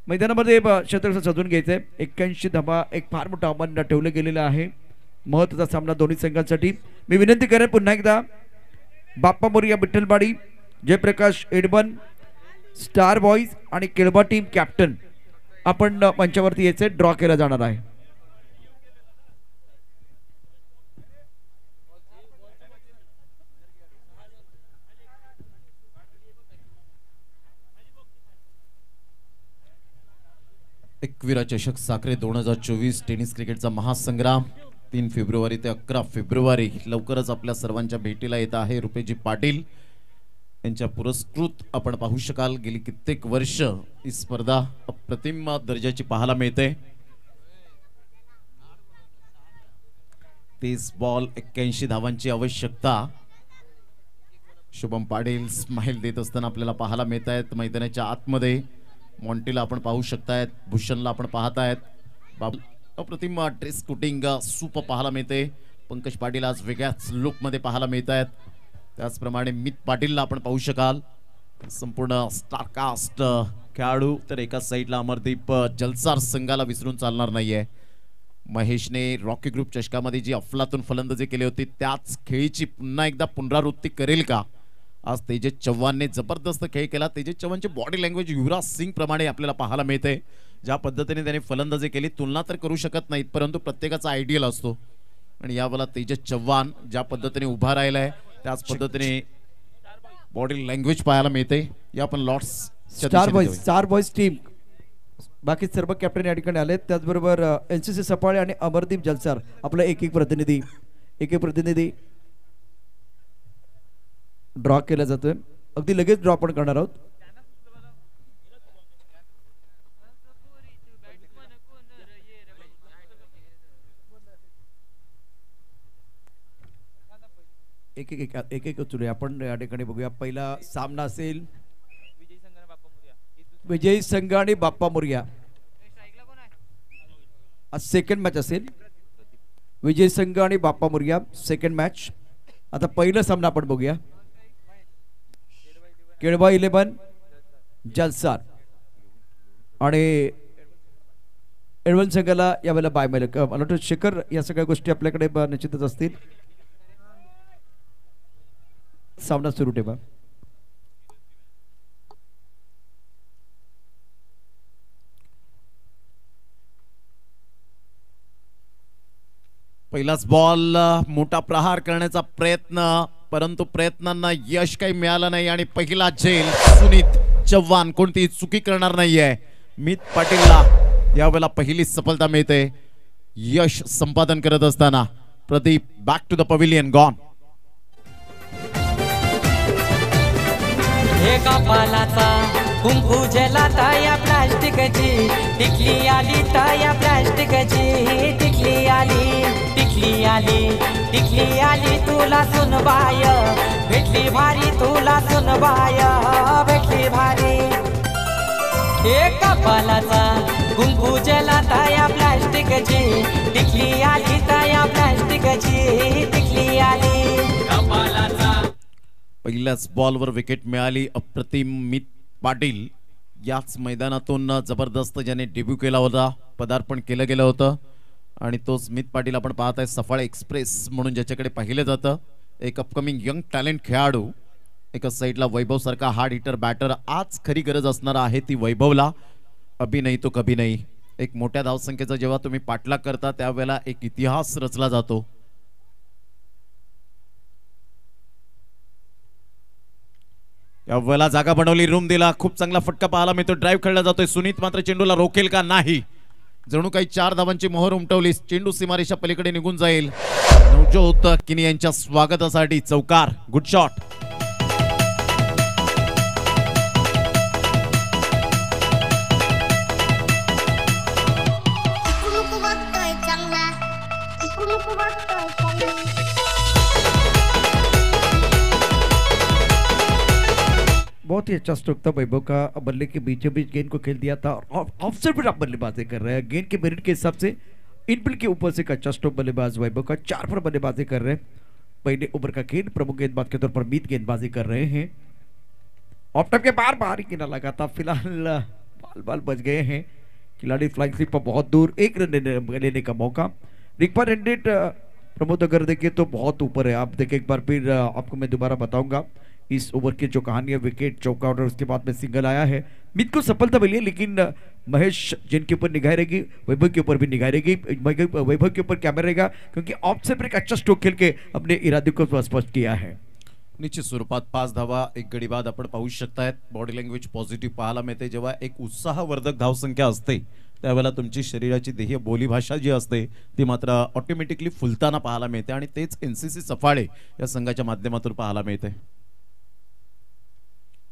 मैदानामध्ये क्षेत्र सजून घ्यायचं आहे. 81 धावा एक फार मोठं आव्हान ठेवलं गेलेलं आहे. महत्त्वाचा सामना दोन्ही संघांसाठी. मी विनंती करेन पुन्हा एकदा, बाप्पा मोरया विठ्ठलवाडी, जयप्रकाश एडबन, स्टार बॉईज आणि केळबा टीम कॅप्टन आपण मंचावरती यायचे ड्रॉ केला जाणार आहे. एकविरा चषक साखरे 2024 टेनिस क्रिकेटचा महासंग्राम 3 फेब्रुवारी ते 11 फेब्रुवारी लवकरच आपल्या सर्वांच्या भेटीला येत आहे. रुपेजी पाटील यांच्या पुरस्कृत आपण पाहू शकाल. गेली कित्येक वर्ष ही स्पर्धा अप्रतिम दर्जाची पाहायला मिळते. 30 बॉल 81 धावांची आवश्यकता. शुभम पाटील स्माइल देत असताना आपल्याला पाहायला मिळत आहेत. मैदानाच्या आतमध्ये मॉन्टीला आपण पाहू शकतायत, भूषणला आपण पाहतायत. अप्रतिम ड्रेस कुटिंग सूप पाहायला मिळते. पंकज पाटील आज वेगळ्याच लुकमध्ये पाहायला मिळत आहेत. त्याचप्रमाणे मित पाटीलला आपण पाहू शकाल. संपूर्ण स्टारकास्ट खेळाडू. तर एका साईडला अमरदीप जलसार संघाला विसरून चालणार नाहीये. महेशने रॉकी ग्रुप चषकामध्ये जी अफलातून फलंदाजी केली होती त्याच खेळीची पुन्हा एकदा पुनरावृत्ती करेल का? आज तेजस चव्हाणने जबरदस्त खेळ केला. तेजस चव्हाणची बॉडी लँग्वेज युवराज सिंग प्रमाणे आपल्याला पाहायला मिळते. ज्या पद्धतीने त्याने फलंदाजी केली तुलना तर करू शकत नाहीत, परंतु प्रत्येकाचा आयडियल असतो. आणि यावेळेला तेजस चव्हाण ज्या पद्धतीने उभा राहिलाय त्याच पद्धतीने बॉडी लँग्वेज पाहायला मिळते. या आपण लॉर्ड्स स्टार बॉयज टीम बाकी सर्व कॅप्टन या ठिकाणी आले. त्याचबरोबर NCC सफाळे आणि अमरदीप जलसार आपला एक प्रतिनिधी ड्रॉ केला जातोय. अगदी लगेच ड्रॉ पण करणार आहोत. एक चुले आपण या ठिकाणी बघूया. पहिला सामना असेल विजय संघ आणि बाप्पा मोरया. आज सेकंड मॅच असेल. विजय संघ आणि बाप्पा मोरया सेकंड मॅच. आता पहिला सामना आपण बघूया. केळबा 11 जलसार आणि एडवन संघाला यावेळेला बाय मिळेल. मला वाटतं शेखर या सगळ्या गोष्टी आपल्याकडे निश्चितच असतील. सामना सुरू ठेवा. पहिलाच बॉल मोठा प्रहार करण्याचा प्रयत्न, परंतु प्रयत्नांना यश काही मिळालं नाही. आणि पहिला झेल सुनीत चव्हाण कोणतीही चुकी करणार नाहीये. मित पाटीलला यावेळेला पहिली सफलता मिळते यश संपादन करत असताना. Pradeep back to the pavilion gone. एका पालाचा कुंकू जलाता या प्लास्टिकची टिकली आली ता या प्लास्टिकची टिकली आली तुला सुनबाय भेटली भारी, तुला सुनबाय भेटली भारी. एका पालाचा कुंकू जलाता या प्लास्टिकची टिकली आली ता या प्लास्टिकची टिकली आली. पहिल्याच बॉलवर विकेट मिळाली. अप्रतिम मित पाटील याच मैदानातून जबरदस्त ज्याने डेब्यू केला होता, पदार्पण केलं गेलं होतं. आणि तोच मित पाटील आपण पाहत आहे सफाळे एक्सप्रेस म्हणून ज्याच्याकडे पाहिलं जातं. एक अपकमिंग यंग टॅलेंट खेळाडू. एका साईडला वैभव सारखा हार्ड हिटर बॅटर. आज खरी गरज असणार आहे ती वैभवला. अभी नाही तो कभी नाही. एक मोठ्या धावसंख्येचा जेव्हा तुम्ही पाठलाग करता त्यावेळेला एक इतिहास रचला जातो. यावेळेला जागा बनवली, रूम दिला, खूप चांगला फटका पाहायला मिळतो. ड्राईव्ह खेळला जातोय. सुनीत मात्र चेंडूला रोखेल का नाही. जणू काही 4 धावांची मोहर उमटवली. चेंडू सीमारेषा पलीकडे निघून जाईल. नवजोत किनी यांच्या स्वागतासाठी चौकार. Good shot. बहुत ही अच्छा स्ट्रोक था वैभव का, बल्ले के बीचों बीच गेंद को खेल दिया था और ऑफ साइड पर आप बल्लेबाजी कर रहे हैं। गेंद के मेरिट के हिसाब से इनफील्ड के ऊपर से एक अच्छा स्ट्रोक बल्लेबाज वैभव का, 4 पर बल्लेबाजी कर रहे हैं। पहले ओवर का खेल प्रमुख गेंदबाज के तौर पर मीत गेंदबाजी कर रहे हैं। ऑफ टाइम के बार बाहर ही किनारा लगा था, फिलहाल बाल बाल बच गए हैं। खिलाड़ी फ्लाइंग स्लिप पर बहुत दूर, 1 रन लेने का मौका। रिक्वायर्ड 100 प्रमोद अगर देखें तो बहुत ऊपर है। आप देखें एक बार फिर आपको मैं दोबारा बताऊंगा इस ओवर की जो कहानी है, विकेट चौका और उसके बाद में सिंगल आया है। मित को सफलता मिली है, लेकिन महेश जिनके ऊपर निगाह रहेगी, वैभव के ऊपर भी निगाह रहेगी। वैभव के ऊपर कैमरा रहेगा क्योंकि ऑफ से पर एक अच्छा स्ट्रोक खेल के अपने इरादे को स्पष्ट किया है। निश्चित स्वरूपात 5 धावा 1 गडी बाद आपण पाहू शकतायत। बॉडी लँग्वेज पॉझिटिव्ह पाहायला मिळते। जेव्हा एक उत्साहवर्धक धावसंख्या असते त्यावेळेला तुमची शरीराची देह बोलीभाषा जी असते ती मात्र ऑटोमॅटिकली फुलताना पाहायला मिळते आणि तेच एनसीसी सफाळे या संघाच्या माध्यमातून पाहायला मिळते।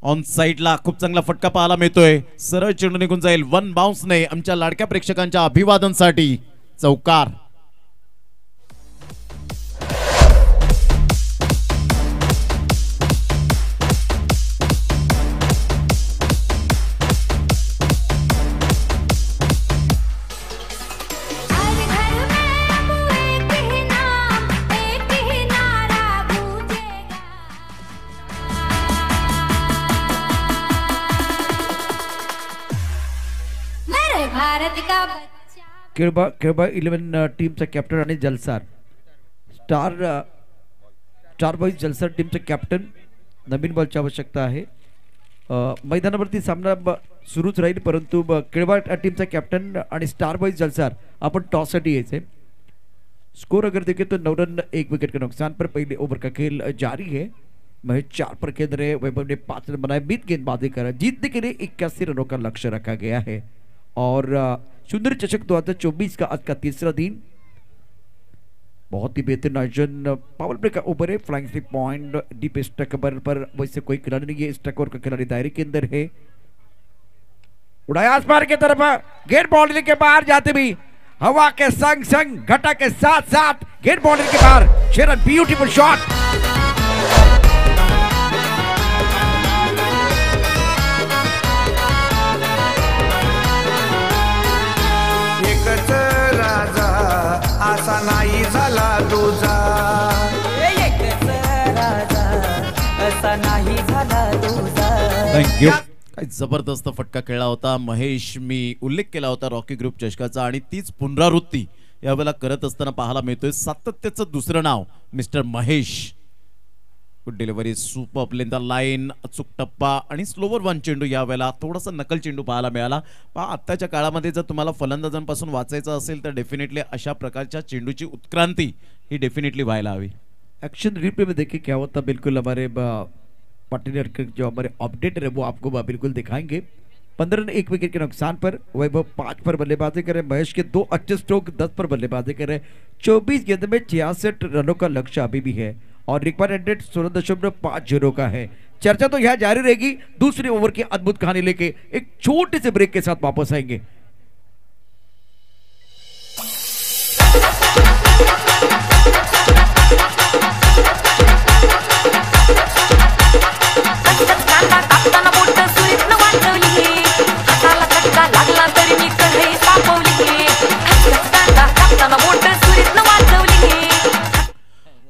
ऑन साइडला खूप चांगला फटका पाहायला मिळतोय, सरळ चेंडू निघून जाईल 1 बाउन्सने आमच्या लाडक्या प्रेक्षकांच्या अभिवादनसाठी चौकार। केळबा 11 टीमचा कॅप्टन आणि जलसार स्टार बॉईज जलसार टीमचे कॅप्टन, नवीन बॉलची आवश्यकता आहे। मैदानावरती सामना सुरूच राहील, परंतु केळबा टीमचा कॅप्टन आणि स्टार बॉईज जलसार आपण टॉससाठी यायचे। स्कोर अगर देखें तो 9 रन 1 विकेट के नुकसान पर पहले ओवर का खेल जारी है। महेश 4 पर खेल रहे, वैभव ने 5 रन बनाए। बीत गेंदबाजी करा, जीतने के लिए 81 रनों का लक्ष्य रखा गया है। और सुंदर चषक 2024 का आज का तीसरा दिन, बहुत ही बेहतरीन आयोजन। पावर प्ले का ओवर है, flying slip point deep stuck पर वैसे कोई खिलाड़ी नहीं है, स्टक ओवर का खिलाड़ी दायरे के अंदर है। उड़ाया आसमान की तरफ, गेंद बाउंड्री के बाहर जाते भी हवा के संग संग घटा के साथ साथ गेंद बाउंड्री के बाहर। शेरन ब्यूटीफुल शॉट। असा नाही झाला तुझा, एकच राजा असा नाही झाला तुझा। थँक्यू। काय जबरदस्त फटका खेळला होता महेश, मी उल्लेख केला होता रॉकी ग्रुप चषकाचा आणि तीच पुनरावृत्ती यावेळेला करत असताना पाहायला मिळतोय। सातत्याचं दुसरं नाव mister Mahesh. Good delivery, super lane the line, अचूक टप्पा आणि स्लोवर 1 चेंडू यावेळेला थोडासा नकल चेंडू पाहायला मिळाला। पहा आत्ताच्या काळामध्ये जर तुम्हाला फलंदाजांपासून वाचायचं असेल तर डेफिनेटली अशा प्रकारच्या चेंडूची उत्क्रांती ही डेफिनेटली व्हायला हवी। एक्शन रिप्ले में देखिए क्या होता, बिल्कुल हमारे पार्टनर के जो हमारे अपडेटर है वो आपको बिल्कुल दिखाएंगे। 15 रन 1 विकेट के नुकसान पर वैभव 5 पर बल्लेबाजी करे। महेश के 2 अच्छे स्ट्रोक 10 पर बल्लेबाजी करे। 24 गेंद में 66 रनों का लक्ष्य अभी भी है और रिक्वायर्ड 16.50 का है। चर्चा तो यह जारी रहेगी। दूसरे ओवर की अद्भुत कहानी लेके एक छोटे से ब्रेक के साथ वापस आएंगे।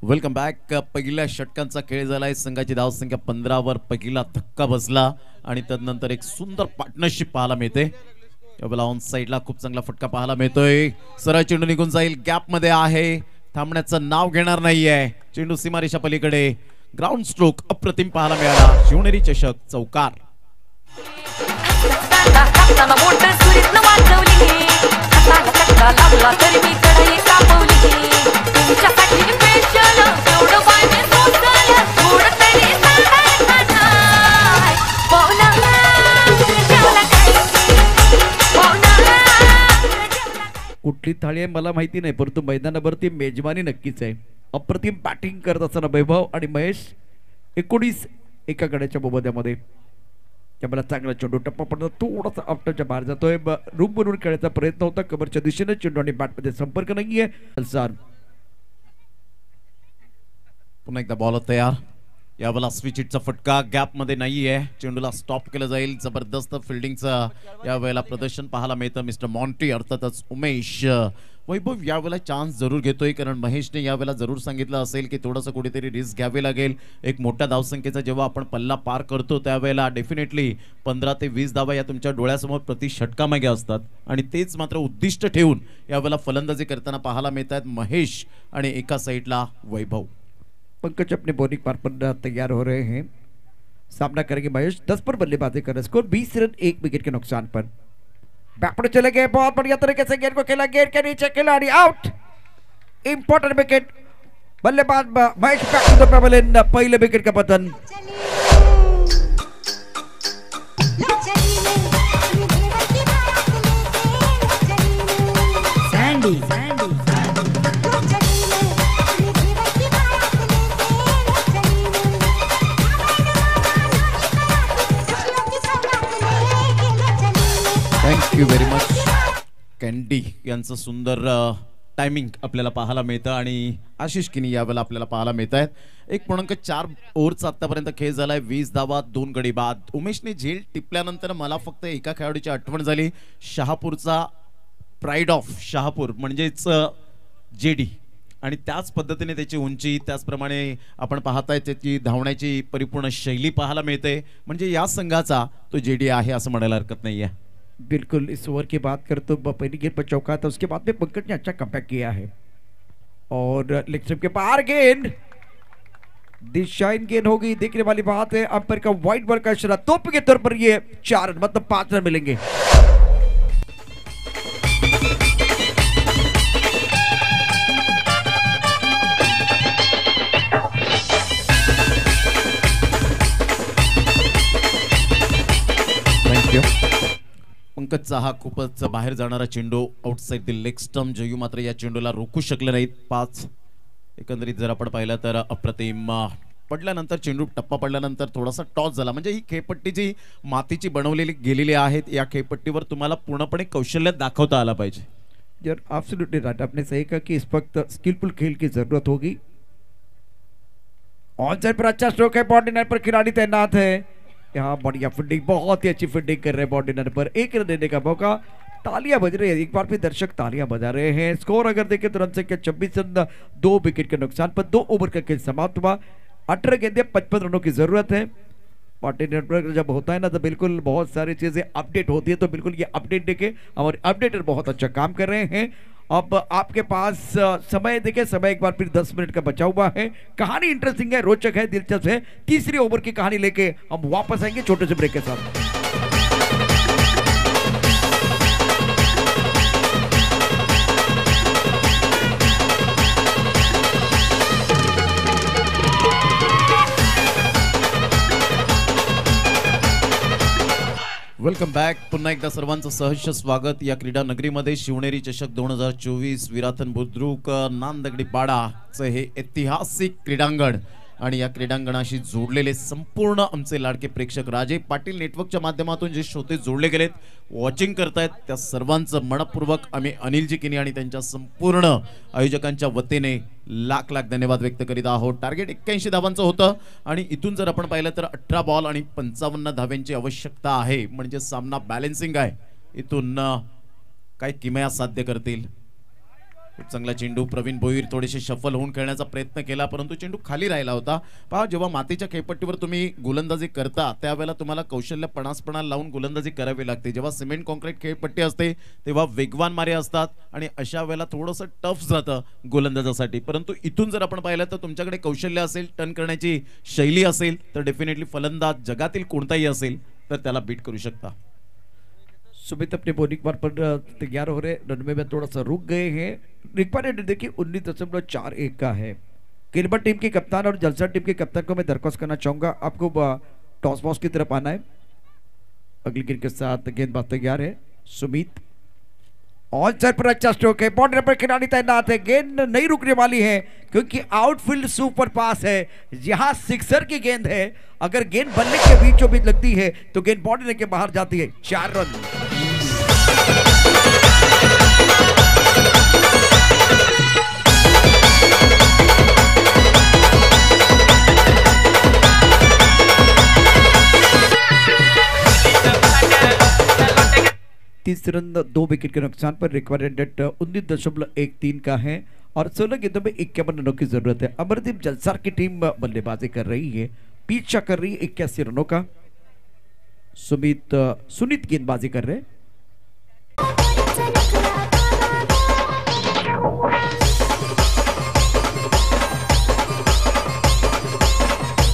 Welcome back. पहिल्या षटकांचा खेळ झालाय, संघाची धावसंख्या 15 वर पहिला धक्का बसला आणि त्यानंतर एक सुंदर पार्टनरशिप पाहायला मिळते। यावेळेला ऑन साइडला खूप चांगला फटका पाहायला मिळतोय, सरळ चेंडू निघून जाईल, गॅप मध्ये आहे, थांबण्याचं नाव घेणार नाहीये। चेंडू सीमारेषा पलीकडे, ग्राउंड स्ट्रोक अप्रतिम पाहायला मिळाला। शिवनेरी चषक चौकार। कुठली थाळी आहे मला माहिती नाही, परंतु मैदानावरती मेजबानी नक्कीच आहे। अप्रतिम बॅटिंग करत असताना वैभव आणि महेश 19 एका गड्याच्या बोबद्यामध्ये। त्यामुळे चांगला चेंडू टप्पा पडतो, थोडासा आफ्टरच्या बाहेर जातोय। रूम बनवून खेळायचा प्रयत्न होता, कमरच्या दिशेने चेंडू आणि बॅटमध्ये संपर्क नाहीये। पुन्हा एकदा बॉल तयार। यावेळेला स्विचिटचा फटका गॅप मध्ये नाहीये, चेंडूला स्टॉप केलं जाईल. जबरदस्त फिल्डिंगचं यावेळेला प्रदर्शन पाहायला मिळतं. मिस्टर मॉन्टी अर्थातच उमेश. वैभव यावेळेला चान्स जरूर घेतोय, कारण महेशने यावेळेला जरूर सांगितलं असेल की थोडंसं कुठेतरी रिस्क घ्यावी लागेल. एक मोठ्या धावसंख्येचा जेव्हा आपण पल्ला पार करतो त्यावेळेला डेफिनेटली 15 ते 20 धावा या तुमच्या डोळ्यासमोर प्रति षटकामागे असतात, आणि तेच मात्र उद्दिष्ट ठेवून यावेळेला फलंदाजी करताना पाहायला मिळत आहेत महेश आणि एका साईडला वैभव. पंकज अपने बॉलिंग पार पर तैयार हो रहे हैं, सामना करेंगे महेश. 10 पर बल्लेबाजी कर रहे, स्कोर 20 रन 1 विकेट के नुकसान पर. बैकवर्ड चले गए, बहुत बढ़िया तरीके से गेंद को खेला, गेंद के नीचे खिलाड़ी आउट. Important wicket. बल्लेबाज Mahesh back to the pavilion. पहले विकेट का पतन. Sandy thank you very much. Candy यांचं सुंदर टायमिंग आपल्याला पाहायला मिळतं, आणि आशिष किनी यावेळेला आपल्याला पाहायला मिळत आहेत. 1.4 ओव्हरचा आतापर्यंत खेळ झालाय. 20 धावा 2 गडी बाद. उमेशने झेल टिपल्यानंतर मला फक्त एका खेळाडूची आठवण झाली, शहापूरचा प्राईड ऑफ शहापूर म्हणजेच जेडी, आणि त्याच पद्धतीने त्याची उंची, त्याचप्रमाणे आपण पाहताय त्याची धावण्याची परिपूर्ण शैली पाहायला मिळते. म्हणजे या संघाचा तो जेडी आहे असं म्हणायला हरकत नाहीये. बिल्कुल. इस ओवर की बात करें तो पहली गेंद पर चौका था, उसके बाद में पंकज ने अच्छा कमबैक किया है. और लेग स्टंप के बाहर गेंद, दिशाहीन गेंद होगी. देखने वाली बात है, अंपायर का वाइड बॉल का इशारा. तोप के तौर पर ये 4 रन मतलब 5 रन मिलेंगे. थँक्यू. पंकजचा हा खूपच बाहेर जाणारा चेंडू, outside the leg stump. Jayu मात्र या चेंडूला रोखू शकले नाहीत. 5 एकंदरीत जर आपण पाहिलं तर अप्रतिम. पडल्यानंतर चेंडू टप्पा पडल्यानंतर थोडासा टॉस झाला. म्हणजे ही खेळपट्टी मातीची बनवलेली गेलेली आहेत, या खेळपट्टीवर तुम्हाला पूर्णपणे कौशल्य दाखवता आला पाहिजे. यार एब्सोल्युटली राइट, आपने सही कहा कि इस वक्त स्किलफुल खेल की जरूरत होगी. ऑन साइड पर अच्छा स्ट्रोक है, बॉडी लाइन पर खिलाड़ी तैनात है. यहाँ बढ़िया फील्डिंग, बहुत ही अच्छी फील्डिंग कर रहे हैं बॉडी लाइन पर. 1 रन देने का मौका. तालियां बज रही है, एक बार फिर दर्शक तालियां बजा रहे हैं. स्कोर अगर देखें तो रन संख्या 26 रन 2 विकेट के नुकसान पर. 2 ओवर का खेल समाप्त हुआ. 18 गेंदें 55 रनों की जरूरत है. पार्टी नेटवर्क जब होता है ना तो बिल्कुल बहुत सारी चीजें अपडेट होती है, तो बिल्कुल ये अपडेट देखे. हमारे अपडेटर बहुत अच्छा काम कर रहे हैं. अब आपके पास समय देखे, समय एक बार फिर 10 मिनट का बचा हुआ है. कहानी इंटरेस्टिंग है, रोचक है, दिलचस्प है. तीसरी ओवर की कहानी लेके हम वापस आएंगे छोटे से ब्रेक के साथ. Welcome back. पुन्हा एकदा सर्वांचं सहर्ष स्वागत या क्रीडा नगरीमध्ये. शिवनेरी चषक 2024 विराथन बुद्रुक नांदगडी पाडाचं हे ऐतिहासिक क्रीडांगण, आणि या क्रीडांगणाशी जोडलेले संपूर्ण आमचे लाडके प्रेक्षक, राजे पाटील नेटवर्कच्या माध्यमातून जे श्रोते जोडले गेलेत, वॉचिंग करतायत, त्या सर्वांचं मनपूर्वक आम्ही अनिलजी किनी आणि त्यांच्या संपूर्ण आयोजकांच्या वतीने लाख लाख धन्यवाद व्यक्त करीत आहोत. टार्गेट 81 धावांचं होतं, आणि इथून जर आपण पाहिलं तर 18 बॉल आणि 55 धाव्यांची आवश्यकता आहे. म्हणजे सामना बॅलन्सिंग आहे. इथून काय किमया साध्य करतील. खूप चांगला चेंडू. प्रवीण भोईर थोडेसे शफल होऊन खेळण्याचा प्रयत्न केला, परंतु चेंडू खाली राहिला होता. पहा, जेव्हा मातीच्या खेळपट्टीवर तुम्ही गोलंदाजी करता त्यावेळेला तुम्हाला कौशल्य पणासपणा लावून गोलंदाजी करावी लागते. जेव्हा सिमेंट कॉन्क्रीट खेळपट्टी असते तेव्हा वेगवान मारे असतात, आणि अशा वेळेला थोडंसं टफ जातं गोलंदाजासाठी. परंतु इथून जर आपण पाहिलं तर तुमच्याकडे कौशल्य असेल, टर्न करण्याची शैली असेल, तर डेफिनेटली फलंदाज जगातील कोणताही असेल तर त्याला बीट करू शकता. सुमित अपने बॉलिंग बार पर तैयार हो रहे. रनवे में थोड़ा सा रुक गए हैं. रिक्वायर्ड देखिए 19.41 का है. किलबट टीम के कप्तान और जलसा टीम के कप्तान को मैं दरख्वास्त करना चाहूंगा, आपको टॉस बॉक्स की तरफ आना है. अगली गेंद के साथ गेंदबाज तैयार है सुमित. ऑन साइड पर अच्छा स्ट्रोक है, बॉर्डर पर खिलाड़ी तैनात है. गेंद नहीं रुकने वाली है क्योंकि आउटफील्ड सुपर पास है. यहां सिक्सर की गेंद है. अगर गेंद बल्ले के बीचों बीच लगती है तो गेंद बॉर्डर के बाहर जाती है. 4 रन. 33 रन 2 विकेट के नुकसान पर। रिक्वायर्ड रेट 19.13 का है और 16 गेंदों में 51 रनों की जरूरत है। अमरदीप जलसार की टीम बल्लेबाजी कर रही है, पीछा कर रही है 81 रनों का। सुनीत गेंदबाजी कर रहे हैं।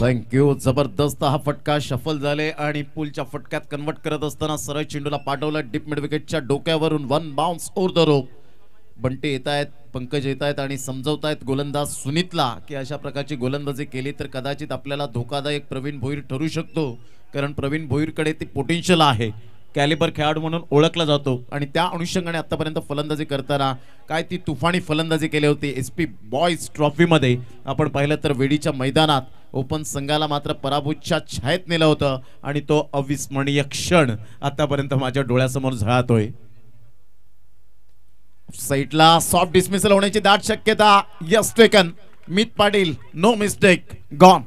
थँक्यू. जबरदस्त हा फटका शफल झाले आणि पुलच्या फटक्यात कन्वर्ट करत असताना सरळ चेंडूला पाठवला डीप मिड विकेटच्या डोक्यावरून. One bounce over the rope. Bunty येत आहेत, पंकज येत आहेत आणि समजवतायत गोलंदाज सुनीतला की अशा प्रकारची गोलंदाजी केली तर कदाचित आपल्याला धोकादायक प्रवीण भोईर ठरू शकतो, कारण प्रवीण भोईरकडे ती पोटेन्शियल आहे. कॅलिबर खेळाडू म्हणून ओळखला जातो आणि त्या अनुषंगाने आतापर्यंत फलंदाजी करताना काय ती तुफानी फलंदाजी केली होती. SP बॉयज ट्रॉफीमध्ये आपण पाहिलं तर वेडीच्या मैदानात ओपन संघाला मात्र पराभूतच्या छायेत नेलं होतं आणि तो अविस्मरणीय क्षण आतापर्यंत माझ्या डोळ्यासमोर झळातोय. साईडला सॉफ्ट डिसमिसल होण्याची दाट शक्यता. Yes taken. मित पाटील नो मिस्टेक गॉन.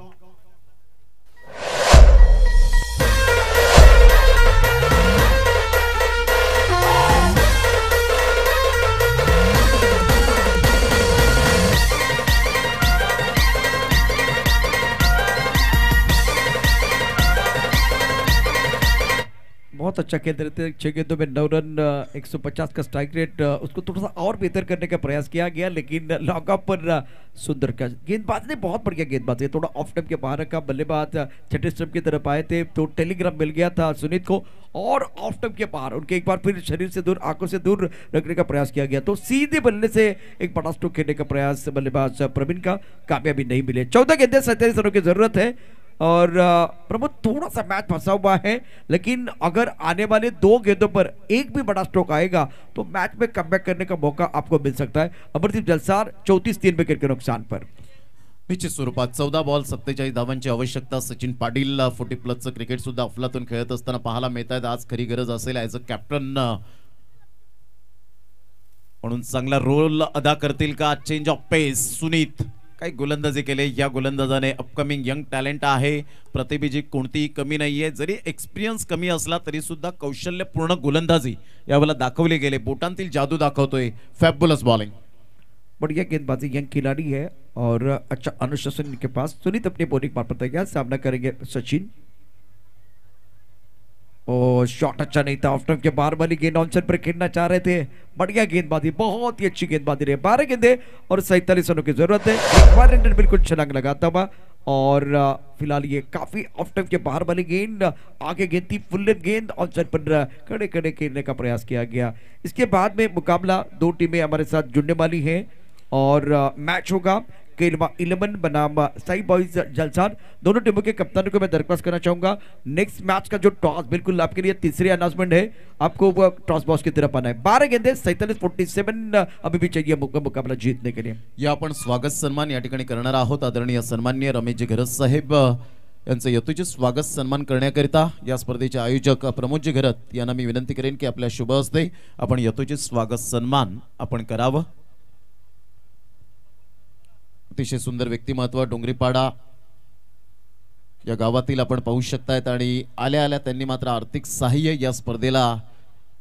बहुत अच्छा खेल रहे थे। 6 गेंदों में 9 रन, 150 का स्ट्राइक रेट। उसको थोड़ा सा और बेहतर करने का प्रयास किया गया, लेकिन लॉकअप पर सुंदर का गेंदबाज ने बहुत बढ़िया गेंदबाजी, थोड़ा ऑफ स्टंप के बाहर रखा। बल्लेबाज छठे स्टंप की तरफ आए थे तो टेलीग्राम मिल गया था सुनीत को और ऑफ स्टंप के बाहर उनके एक बार फिर शरीर से दूर, आंखों से दूर रखने का प्रयास किया गया। तो सीधे बल्ले से एक बड़ा स्ट्रोक खेलने का प्रयास बल्लेबाज प्रवीण का कामयाबी नहीं मिले। 14 गेंदें 47 रनों की जरूरत है और प्रमोद थोड़ा सा मैच फंसा हुआ है, लेकिन अगर आने वाले 2 गेंदों पर एक भी बड़ा स्ट्रोक आएगा तो मैच में कमबैक करने का मौका आपको मिल सकता है। अमरदीप जलसार 34 विकेट के नुकसान पर। निश्चित स्वरूपात 14 बॉल 47 धावांची आवश्यकता। सचिन पाटील 40+ क्रिकेट सुद्धा अफलातून खेळत असताना पाहायला मिळत आहेत। आज खरी गरज असेल ॲज अ कॅप्टन म्हणून चांगला रोल अदा करतील का? चेंज ऑफ पेस सुनीत काही गोलंदाजी केले। या गोलंदाजाने अपकमिंग यंग टॅलेंट आहे, प्रतिभेची कोणतीही कमी नाहीये। जरी एक्सपिरियन्स कमी असला तरी सुद्धा कौशल्यपूर्ण गोलंदाजी यावेळेला दाखवली गेले। बोटांतील जादू दाखवतोय। फॅबुलस बॉलिंग, बढ़िया गेंदबाजी, यंग खिलाड़ी है और अच्छा अनुशासन इनके पास। सुनीत अपनी बॉलिंग पर तैयार, सामना करेंगे सचिन। और शॉट अच्छा नहीं था, ऑफ स्टंप के बाहर वाली गेंद ऑन पर खेलना चाह रहे थे। बढ़िया गेंदबाजी, बहुत ही अच्छी गेंदबाजी रही। 12 गेंदे और 47 रनों की जरूरत है। एक बार रन बिल्कुल छलांग लगाता हुआ और फिलहाल ये काफी ऑफ स्टंप के बाहर वाली गेंद आगे गेंद थी, फुल गेंद ऑन साइड पर खड़े खड़े खेलने का प्रयास किया गया। इसके बाद में मुकाबला 2 टीमें हमारे साथ जुड़ने वाली है और मैच होगा केलवा 11 बनाम साई बॉयज जलसार। दोनों टीमों के कप्तानों को मैं दरख्वास्त करना चाहूंगा, नेक्स्ट मैच का जो टॉस बिल्कुल आपके लिए तीसरी अनाउंसमेंट है, आपको वो टॉस बॉक्स की तरफ आना है। 12 गेंदे 47-47 अभी भी चाहिए मुकाबला जीतने के लिए। या आपण स्वागत सन्मान या ठिकाणी करणार आहोत। आदरणीय सन्माननीय रमेशजी घरत साहेब यांचं यथोचित स्वागत सन्मान करण्याकरिता या स्पर्धेचे आयोजक प्रमोदजी घरत यांना मी विनंती करेन की आपल्या शुभ हस्ते आपण यथोचित स्वागत सन्मान आपण करावं। अतिशय सुंदर व्यक्तिमत्व डोंगरीपाडा या गावातील आपण पाहू शकतायत आणि आल्या आल्या त्यांनी मात्र आर्थिक सहाय्य या स्पर्धेला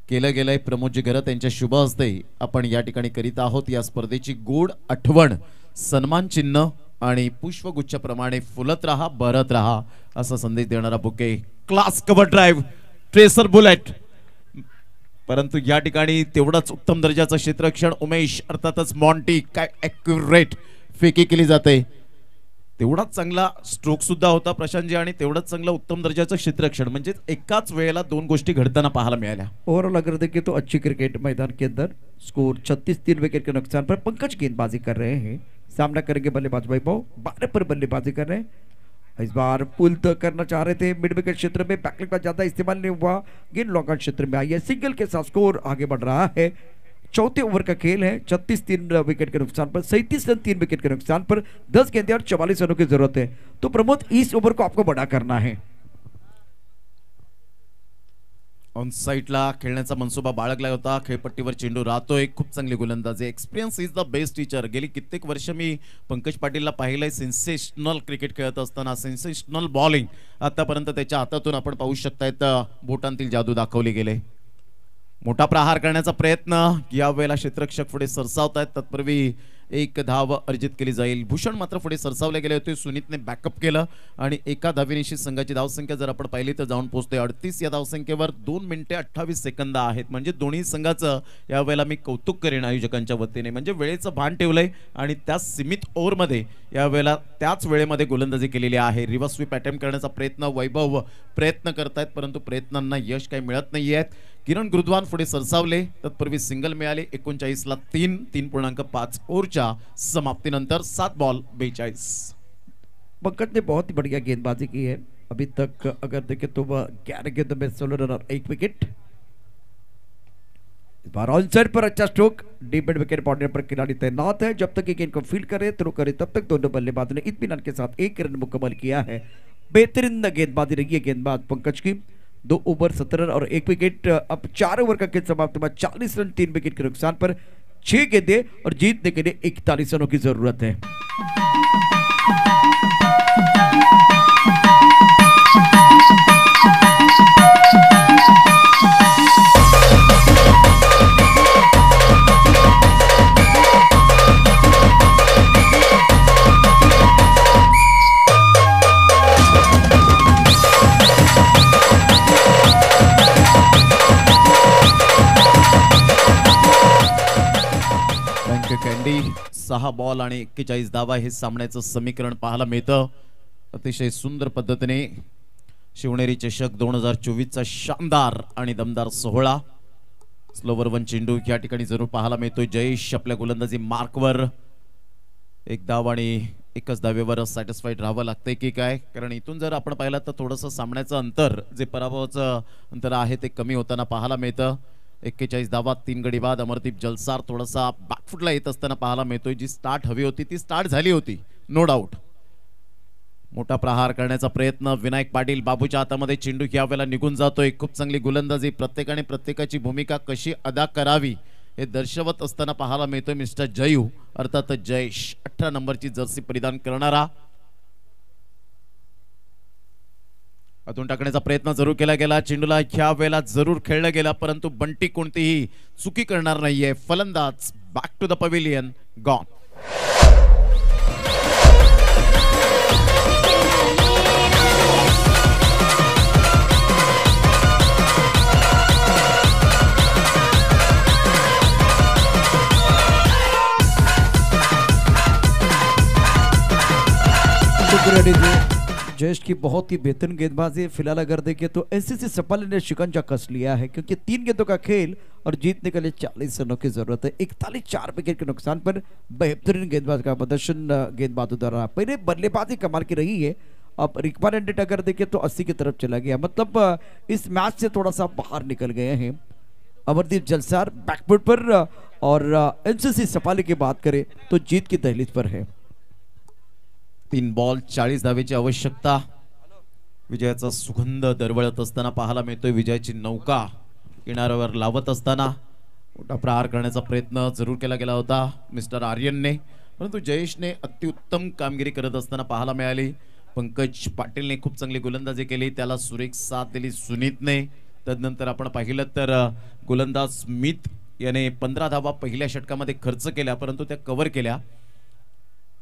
केलं गेलंय। प्रमोदजी घरत यांच्या शुभ हस्ते आपण या ठिकाणी करीत आहोत। या स्पर्धेची गोड आठवण सन्मान चिन्ह आणि पुष्पगुच्छाप्रमाणे फुलत राहा, बहरत राहा असा संदेश देणारा bouquet. Class cover drive, tracer bullet, परंतु या ठिकाणी तेवढाच उत्तम दर्जाचं क्षेत्ररक्षण उमेश अर्थातच मॉन्टी, काय ॲक्युरेट फेकी केली जाते। तेवढाच चांगला स्ट्रोक सुद्धा होता प्रशांतजी आणि तेवढाच चांगला उत्तम दर्जाचं क्षेत्ररक्षण, म्हणजे एकाच वेळेला 2 गोष्टी घडताना पाहायला मिळाल्या। ओवरऑल अगर देखें तो अच्छी क्रिकेट मैदान के अंदर स्कोर 36 विकेट के नुकसान पर। पंकज गेंदबाजी कर रहे हैं, सामना करेंगे बल्लेबाज वैभव, 12 पर बल्लेबाजी कर रहे हैं। इस बार पुल तो करना चाह रहे थे, मिड विकेट क्षेत्र में बैकलिंग का ज्यादा इस्तेमाल नहीं हुआ, गेंद लॉकआउट क्षेत्र में आई है। सिंगल के साथ स्कोर आगे बढ़ रहा है। चौथे ओवर का खेल है। 36 विकेट के नुकसान पर, 37 रन 3 विकेट के नुकसान पर, 10 गेंदें और 44 रनों की जरूरत है। तो प्रमोद इस ओवर को आपको बड़ा करना है। ऑन साइडला खेळण्याचा मनसुबा बाळगला होता, खेळपट्टीवर चेंडू राहतोय। खूप चांगली गोलंदाजी, experience is the best teacher. गेली कित्येक वर्ष मी पंकज पाटीलला पाहिलंय सेन्सेशनल क्रिकेट खेळत असताना, सेन्सेशनल बॉलिंग आतापर्यंत त्याच्या हातातून आपण पाहू शकतायत। बोटांतील जादू दाखवली गेले। मोठा प्रहार करण्याचा प्रयत्न यावेळेला क्षेत्ररक्षक पुढे सरसावत आहेत. तत्पूर्वी एक धाव अर्जित केली जाईल. भूषण मात्र पुढे सरसावले गेले होते. सुनीतने बॅकअप केलं आणि एका धावेनिशी संघाची धावसंख्या जर आपण पाहिली तर जाऊन पोहोचते 38. या धावसंख्येवर 2 मिनिटे 28 सेकंद आहेत. म्हणजे दोन्ही संघाचं यावेळेला मी कौतुक करेन आयोजकांच्या वतीने. म्हणजे वेळेचं भान ठेवलंय आणि त्या सीमित ओव्हरमध्ये यावेळेला त्याच वेळेमध्ये गोलंदाजी केलेली आहे. रिव्हर्स स्वीप अटेम्प्ट करण्याचा प्रयत्न वैभव प्रयत्न करतायत परंतु प्रयत्नांना यश काही मिळत नाहीये. किरण गुरुद्वान पुढे सरसावले. तत्पूर्वी सिंगल मिळाले. 39 ला 3.5 ओव्हरच्या समाप्तीनंतर 7 बॉल 42. पंकज ने बहुत ही बढ़िया गेंदबाजी की है अभी तक. अगर देखें तो वह 11 गेंदों में 16 रन और 1 विकेट. इस बार ऑन साइड पर अच्छा stroke. Deep mid wicket boundary पर खिलाड़ी तैनात है. जब तक ये गेंद को फील्ड करे थ्रो करे तब तक दोनों बल्लेबाजों ने इत्मीनान के साथ 1 रन मुकम्मल किया है. बेहतरीन गेंदबाजी रही है गेंदबाज पंकज की. 2 ओवर 17 रन और 1 विकेट. अब 4 ओवर का खेल समाप्त हुआ. 40 रन 3 विकेट के नुकसान पर 6 गेंदें और जीतने के लिए 41 रनों की जरूरत है. कॅन्डी 6 बॉल आणि 41 धावा हे सामन्याचं समीकरण पाहायला मिळतं. अतिशय सुंदर पद्धतीने शिवनेरी चषक 2024 चा शानदार आणि दमदार सोहळा. स्लोवर वन चेंडू या ठिकाणी जरूर पाहायला मिळतोय. जयेश आपल्या गोलंदाजी मार्कवर 1 धाव आणि 1च धावेवर सॅटिस्फाईड राहावं लागतंय की काय. कारण इथून जर आपण पाहिलं तर थोडंसं सामन्याचं अंतर जे पराभवाचं अंतर आहे ते कमी होताना पाहायला मिळतं. 41 धावा 3 गडी बाद. अमरदीप जलसार थोडासा बॅकफुटला येत असताना पाहायला मिळतोय. जी स्टार्ट हवी होती ती स्टार्ट झाली होती नो डाऊट. मोठा प्रहार करण्याचा प्रयत्न विनायक पाटील. बाबूच्या हातामध्ये चेंडू यावेळेला निघून जातोय. खूप चांगली गोलंदाजी. प्रत्येकाने प्रत्येकाची भूमिका कशी अदा करावी हे दर्शवत असताना पाहायला मिळतोय मिस्टर जयू अर्थात जयेश 18 नंबरची जर्सी परिधान करणारा. अजून टाकण्याचा प्रयत्न जरूर केला गेला. चेंडूला ह्या वेळेला जरूर खेळलं गेला परंतु बंटी कोणतीही चुकी करणार नाहीये. फलंदाज back to the pavilion gone. Jayesh की बहुत ही बेहतरीन गेंदबाजी. फिलहाल अगर देखें तो एससीसी सफल ने शिकंजा कस लिया है क्योंकि 3 गेंदों का खेल और जीतने के लिए 40 रनों की जरूरत है. 41 4 विकेट के नुकसान पर बेहतरीन गेंदबाज का प्रदर्शन गेंदबाजों द्वारा. पहले बल्लेबाजी कमाल की रही है. अब रिक्वायरमेंट रेट अगर देखें तो 80 की तरफ चला गया. मतलब इस मैच से थोड़ा सा बाहर निकल गए हैं. अमरदीप जलसार बैकफुट पर और एनसीसी सफाली की बात करें तो जीत की दहलीज पर है. 3 बॉल 40 धावेची आवश्यकता. विजयाचा सुगंध दरवळत असताना पाहायला मिळतोय. विजयाची नौका किनाऱ्यावर लावत असताना मोठा प्रहार करण्याचा प्रयत्न जरूर केला गेला होता मिस्टर आर्यनने परंतु जयेशने अत्युत्तम कामगिरी करत असताना पाहायला मिळाली. पंकज पाटीलने खूप चांगली गोलंदाजी केली. त्याला सुरेख साथ दिली सुनीतने. तदनंतर आपण पाहिलं तर गोलंदाज स्मिथ याने 15 धावा पहिल्या षटकामध्ये खर्च केल्या परंतु त्या कव्हर केल्या.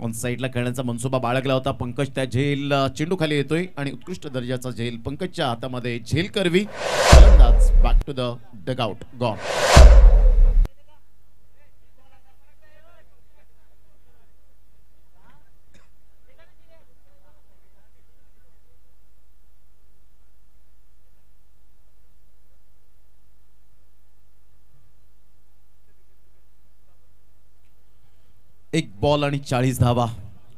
ऑन साइडला खेळण्याचा मनसुबा बाळगला होता. पंकज त्या झेल चेंडू खाली येतोय आणि उत्कृष्ट दर्जाचा झेल पंकजच्या हातामध्ये झेल करवी. फलंदाज back to the dugout gone. एक बॉल आणि 40 धावा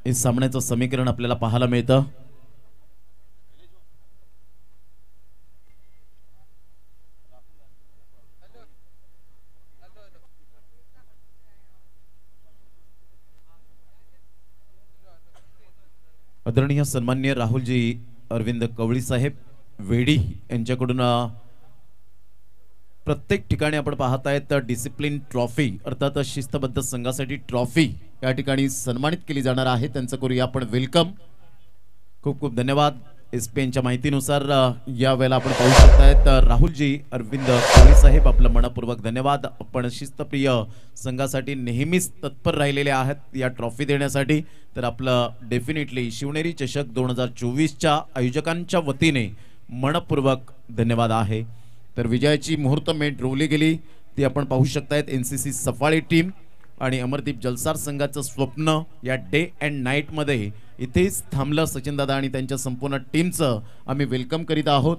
हे सामन्याचं समीकरण आपल्याला पाहायला मिळतं. आदरणीय सन्माननीय राहुलजी अरविंद कवळी साहेब वेडी यांच्याकडून प्रत्येक ठिकाणी आपण पाहत आहेत डिसिप्लिन ट्रॉफी अर्थात शिस्तबद्ध संघासाठी ट्रॉफी या ठिकाणी सन्मानित केली जाणार आहे. त्यांचं करूया आपण वेलकम. खूप खूप धन्यवाद. एसपीएनच्या माहितीनुसार यावेळेला आपण पाहू शकतायत राहुलजी अरविंद कोहली साहेब आपलं मनपूर्वक धन्यवाद. आपण शिस्तप्रिय संघासाठी नेहमीच तत्पर राहिलेले आहात या ट्रॉफी देण्यासाठी. तर आपलं डेफिनेटली शिवनेरी चषक 2024च्या आयोजकांच्या वतीने मनपूर्वक धन्यवाद आहे. तर विजयाची मुहूर्त मेट रोवली गेली ती आपण पाहू शकतायत. एनसीसी सफाळी टीम आणि अमरदीप जलसार संघाचं स्वप्न या डे अँड नाईट मध्ये इथेच थांबलं. सचिन दादा आणि त्यांच्या संपूर्ण टीमचं आम्ही वेलकम करीत आहोत.